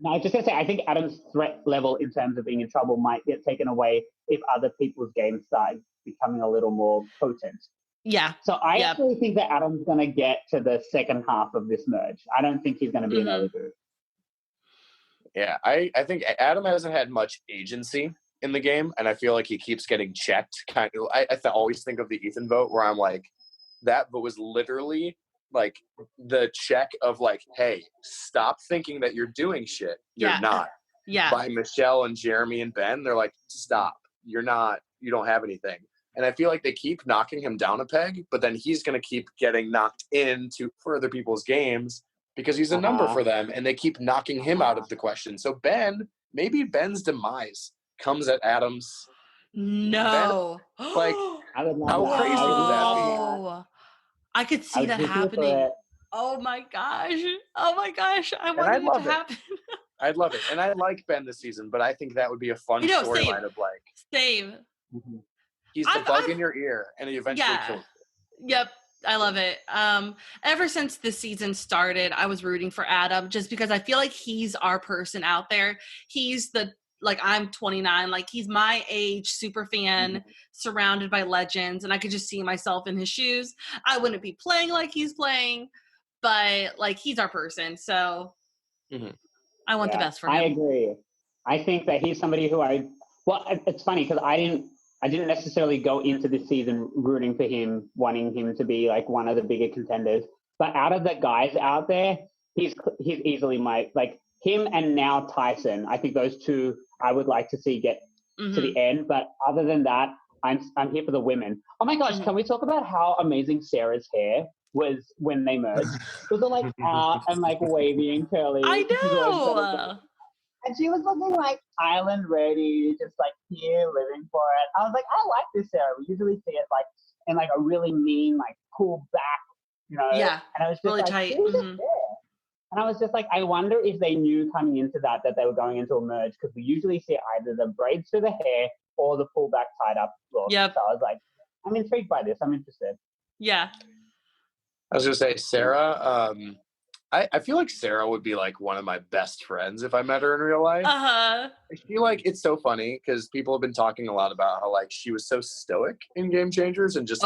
No, I was just going to say, I think Adam's threat level in terms of being in trouble might get taken away if other people's games start becoming a little more potent. Yeah. So I actually think that Adam's going to get to the second half of this merge. I don't think he's going to be an early boot. Yeah, I think Adam hasn't had much agency in the game, and I feel like he keeps getting checked. Kind of, I always think of the Ethan vote where I'm like, that vote was literally like the check of like, hey, stop thinking that you're doing shit. You're not. Yeah. By Michelle and Jeremy and Ben, they're like, stop. You're not. You don't have anything. And I feel like they keep knocking him down a peg, but then he's going to keep getting knocked into further people's games because he's a number for them, and they keep knocking him out of the question. So maybe Ben's demise comes at Adam's. No. Ben, like, I would love how that. crazy would that be? Oh, I could see that here for happening. it. Oh my gosh. I want it to happen. I'd love it. And I like Ben this season, but I think that would be a fun storyline of like, same. He's the bug in your ear, and he eventually kills you. Yep. I love it. Ever since this season started, I was rooting for Adam just because I feel like he's our person out there. He's I'm 29, like he's my age, super fan, surrounded by legends, and I could just see myself in his shoes. I wouldn't be playing like he's playing, but like he's our person. So I want the best for him. I agree. I think that he's somebody who it's funny because I didn't necessarily go into this season rooting for him, wanting him to be like one of the bigger contenders. But out of the guys out there, he's easily him and now Tyson. I think those two I would like to see get to the end. But other than that, I'm here for the women. Oh my gosh, can we talk about how amazing Sarah's hair was when they merged? It was all like out and like wavy and curly. I know. And she was looking like island ready, just like here living for it. I was like, I like this Sarah. We usually see it like in like a really mean, like pulled back, Yeah. And I was just really like, tight. And I was just like, I wonder if they knew coming into that they were going into a merge, because we usually see either the braids through the hair or the pulled back tied up look. Yep. So I was like, I'm intrigued by this. I'm interested. Yeah. I was gonna say Sarah. I feel like Sarah would be like one of my best friends if I met her in real life. I feel like it's so funny because people have been talking a lot about how like she was so stoic in Game Changers and just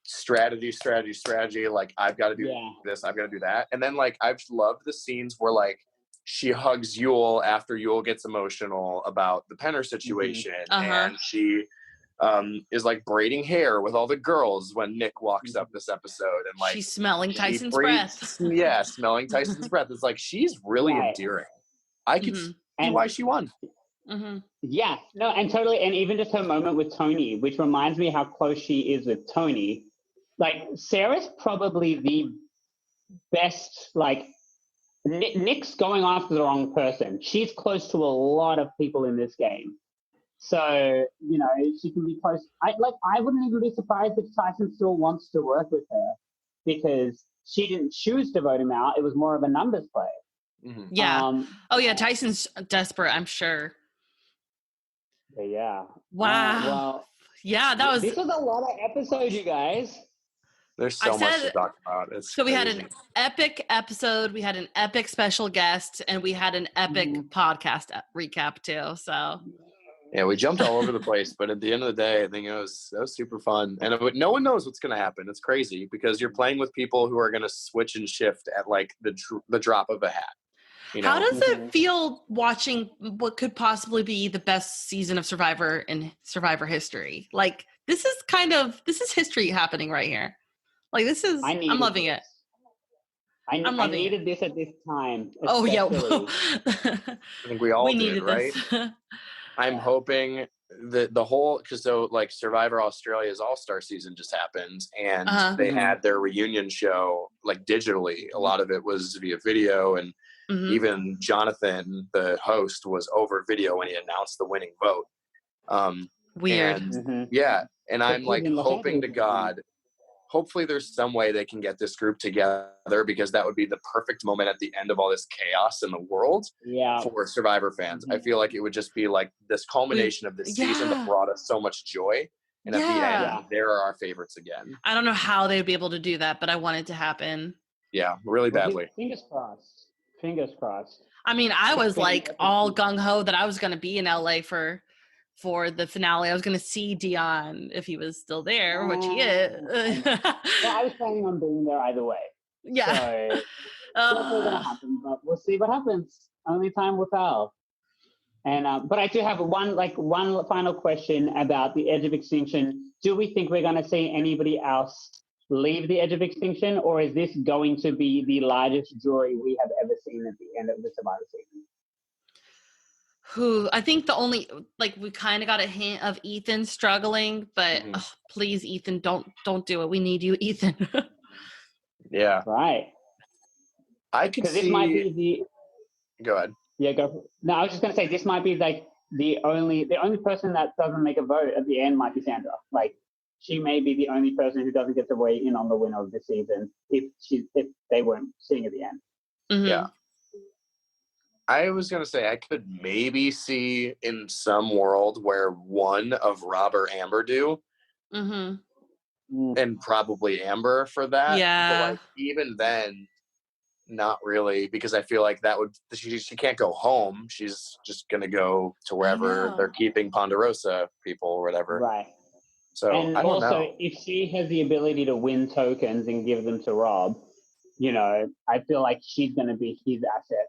strategy. Like I've got to do this, I've got to do that, and then like I've loved the scenes where like she hugs Yul after Yul gets emotional about the Penner situation, and she is like braiding hair with all the girls when Nick walks up this episode, and like she's smelling Tyson's breath. Smelling Tyson's breath. It's like she's really endearing. I could see why she won. Yeah, no, and totally, and even just her moment with Tony, which reminds me how close she is with Tony. Like Sarah's probably the best. Like Nick's going after the wrong person. She's close to a lot of people in this game. So, she can be close. I wouldn't even be surprised if Tyson still wants to work with her because she didn't choose to vote him out. It was more of a numbers play. Yeah. Tyson's desperate, I'm sure. Yeah. Wow. This was a lot of episodes, you guys. There's so much to talk about. We had an epic episode, we had an epic special guest, and we had an epic podcast recap too. So yeah, we jumped all over the place, but at the end of the day, I think it was super fun. And no one knows what's going to happen. It's crazy because you're playing with people who are going to switch and shift at like the drop of a hat. How does it feel watching what could possibly be the best season of Survivor in Survivor history? Like this is history happening right here. Like I'm loving it. I'm I loving it. needed this at this time. Oh yeah. especially. I think we all we did, needed right? this. I'm hoping that the whole, because so like Survivor Australia's All-Star season just happened, and they Mhm. had their reunion show like digitally. A lot of it was via video, and Mhm. even Jonathan, the host, was over video when he announced the winning vote. Weird. And Mhm. yeah, and But I'm he's like in Los hoping to Angeles, God, hopefully there's some way they can get this group together, because that would be the perfect moment at the end of all this chaos in the world Yeah. for Survivor fans. I feel like it would just be like this culmination of this season that Yeah. brought us so much joy. And at the end, Yeah. there are our favorites again. I don't know how they'd be able to do that, but I want it to happen. Yeah, really Well, badly. Fingers crossed. Fingers crossed. I mean, I It's was been like epic. all gung ho that I was going to be in LA for the finale. I was going to see Dion if he was still there, which he is. Well, I was planning on being there either way. Yeah. So definitely gonna happen, but we'll see what happens. Only time will tell. And but I do have one final question about the Edge of Extinction. Do we think we're going to see anybody else leave the Edge of Extinction, or is this going to be the largest jury we have ever seen at the end of the Survivor season? Who I think the only, like, we kind of got a hint of Ethan struggling, but Mhm. please, Ethan, don't do it. We need you, Ethan. Yeah, Right. I could Because this see. might be the Go ahead. yeah. Go. For, no, I was just going to say this might be like the only person that doesn't make a vote at the end might be Sandra. Like, she may be the only person who doesn't get to weigh in on the winner of the season if they weren't sitting at the end. Mhm. Yeah. I was going to say I could maybe see in some world where one of Rob or Amber do, Mhm. and probably Amber for that. Yeah. But like, even then, not really, because I feel like that would, she can't go home. She's just going to go to wherever know. they're keeping Ponderosa people or whatever. Right. So And I don't also, know. if she has the ability to win tokens and give them to Rob, you know, I feel like she's going to be his asset.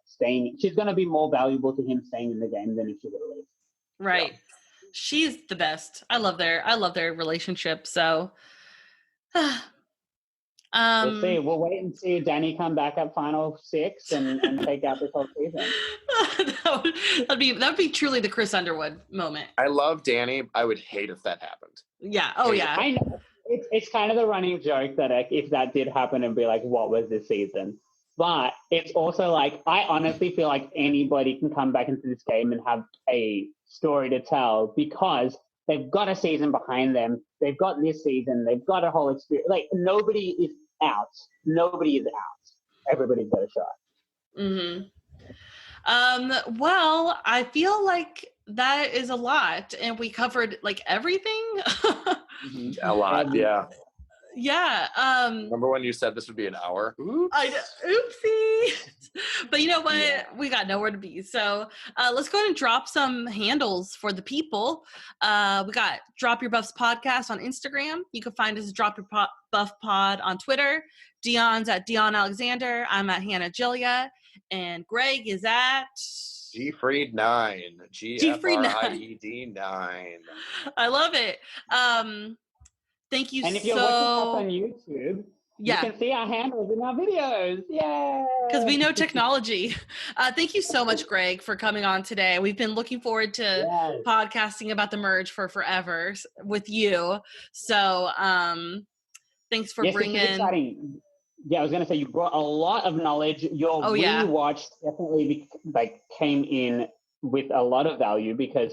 She's going to be more valuable to him staying in the game than if she were to leave. Right. She's the best. I love their relationship. So We'll see. We'll wait and see Danny come back at Final 6 and take out this whole season. that'd be truly the Chris Underwood moment. I love Danny. I would hate if that happened. Yeah. Oh yeah. I know. It's kind of the running joke that if that did happen, it'd be like, what was this season? But it's also like, I honestly feel like anybody can come back into this game and have a story to tell because they've got a season behind them. They've got this season. They've got a whole experience. Like, nobody is out. Nobody is out. Everybody's got a shot. Mm-hmm. Well, I feel like that is a lot, and we covered like everything. A lot, yeah. Yeah. Remember when you said this would be an hour? Oops. Oopsie. But you know what? Yeah. We got nowhere to be. So let's go ahead and drop some handles for the people. We got Drop Your Buffs Podcast on Instagram. You can find us at Drop Your Buff Pod on Twitter. Dion's at Dion Alexander. I'm at Hannah Julia. And Greg is at GFried 9. GFried 9. I love it. Thank you. And if you're watching us on YouTube, you can see our handles in our videos. Yay! Because we know technology. Thank you so much, Greg, for coming on today. We've been looking forward to podcasting about the merge for forever with you. So thanks for bringing. Exciting. Yeah, I was going to say you brought a lot of knowledge. Your rewatch definitely came in with a lot of value because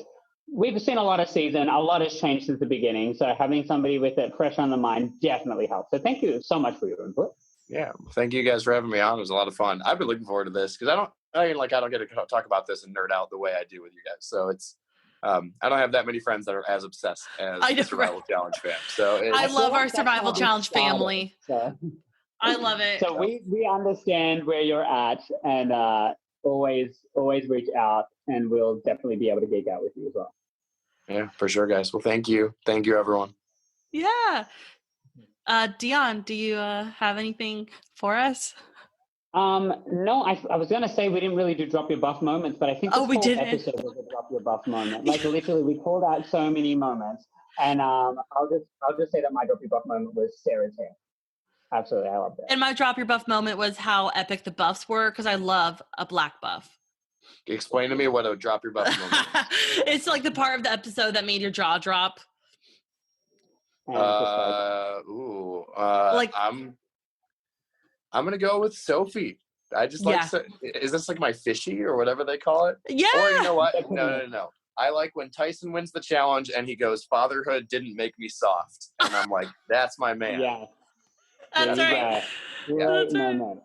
we've seen a lot of season. A lot has changed since the beginning. So having somebody with it fresh on the mind definitely helps. So thank you so much for your input. Yeah, thank you guys for having me on. It was a lot of fun. I've been looking forward to this because I don't get to talk about this and nerd out the way I do with you guys. So it's I don't have that many friends that are as obsessed as the Survival Challenge fans. So I love our Survival Challenge family. So. I love it. So we understand where you're at, and always reach out, and we'll definitely be able to geek out with you as well. Yeah, for sure, guys. Well, thank you, everyone. Yeah, Dion, do you have anything for us? No, I was gonna say we didn't really do Drop Your Buff moments, but I think this whole episode was a Drop Your Buff moment. Like literally, we called out so many moments, and I'll just say that my Drop Your Buff moment was Sarah's hair. Absolutely, I love that. And my drop your buff moment was how epic the buffs were because I love a black buff. Explain to me what a drop your buff moment is. It's like the part of the episode that made your jaw drop. And it's just Like- I'm gonna go with Sophie. I just like. Is this like my fishy or whatever they call it? Yeah. Or you know what? Definitely. No. I like when Tyson wins the challenge and he goes, "Fatherhood didn't make me soft," and I'm like, "That's my man." yeah. That's there you right. go. Yeah. Great That's right. moment.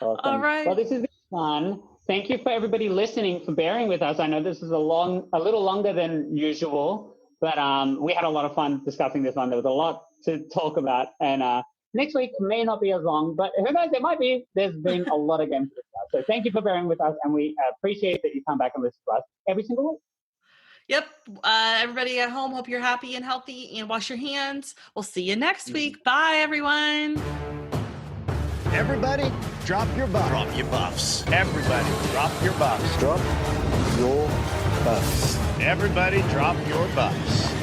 Awesome. All right. Well, this has been fun. Thank you for everybody listening, for bearing with us. I know this is a little longer than usual, but we had a lot of fun discussing this one. There was a lot to talk about, and next week may not be as long, but who knows? It might be. There's been a lot of games to discuss. So thank you for bearing with us, and we appreciate that you come back and listen to us every single week. Yep. Everybody at home, hope you're happy and healthy and wash your hands. We'll see you next week. Bye, everyone. Everybody, drop your buffs. Drop your buffs. Everybody, drop your buffs. Drop your buffs. Everybody, drop your buffs.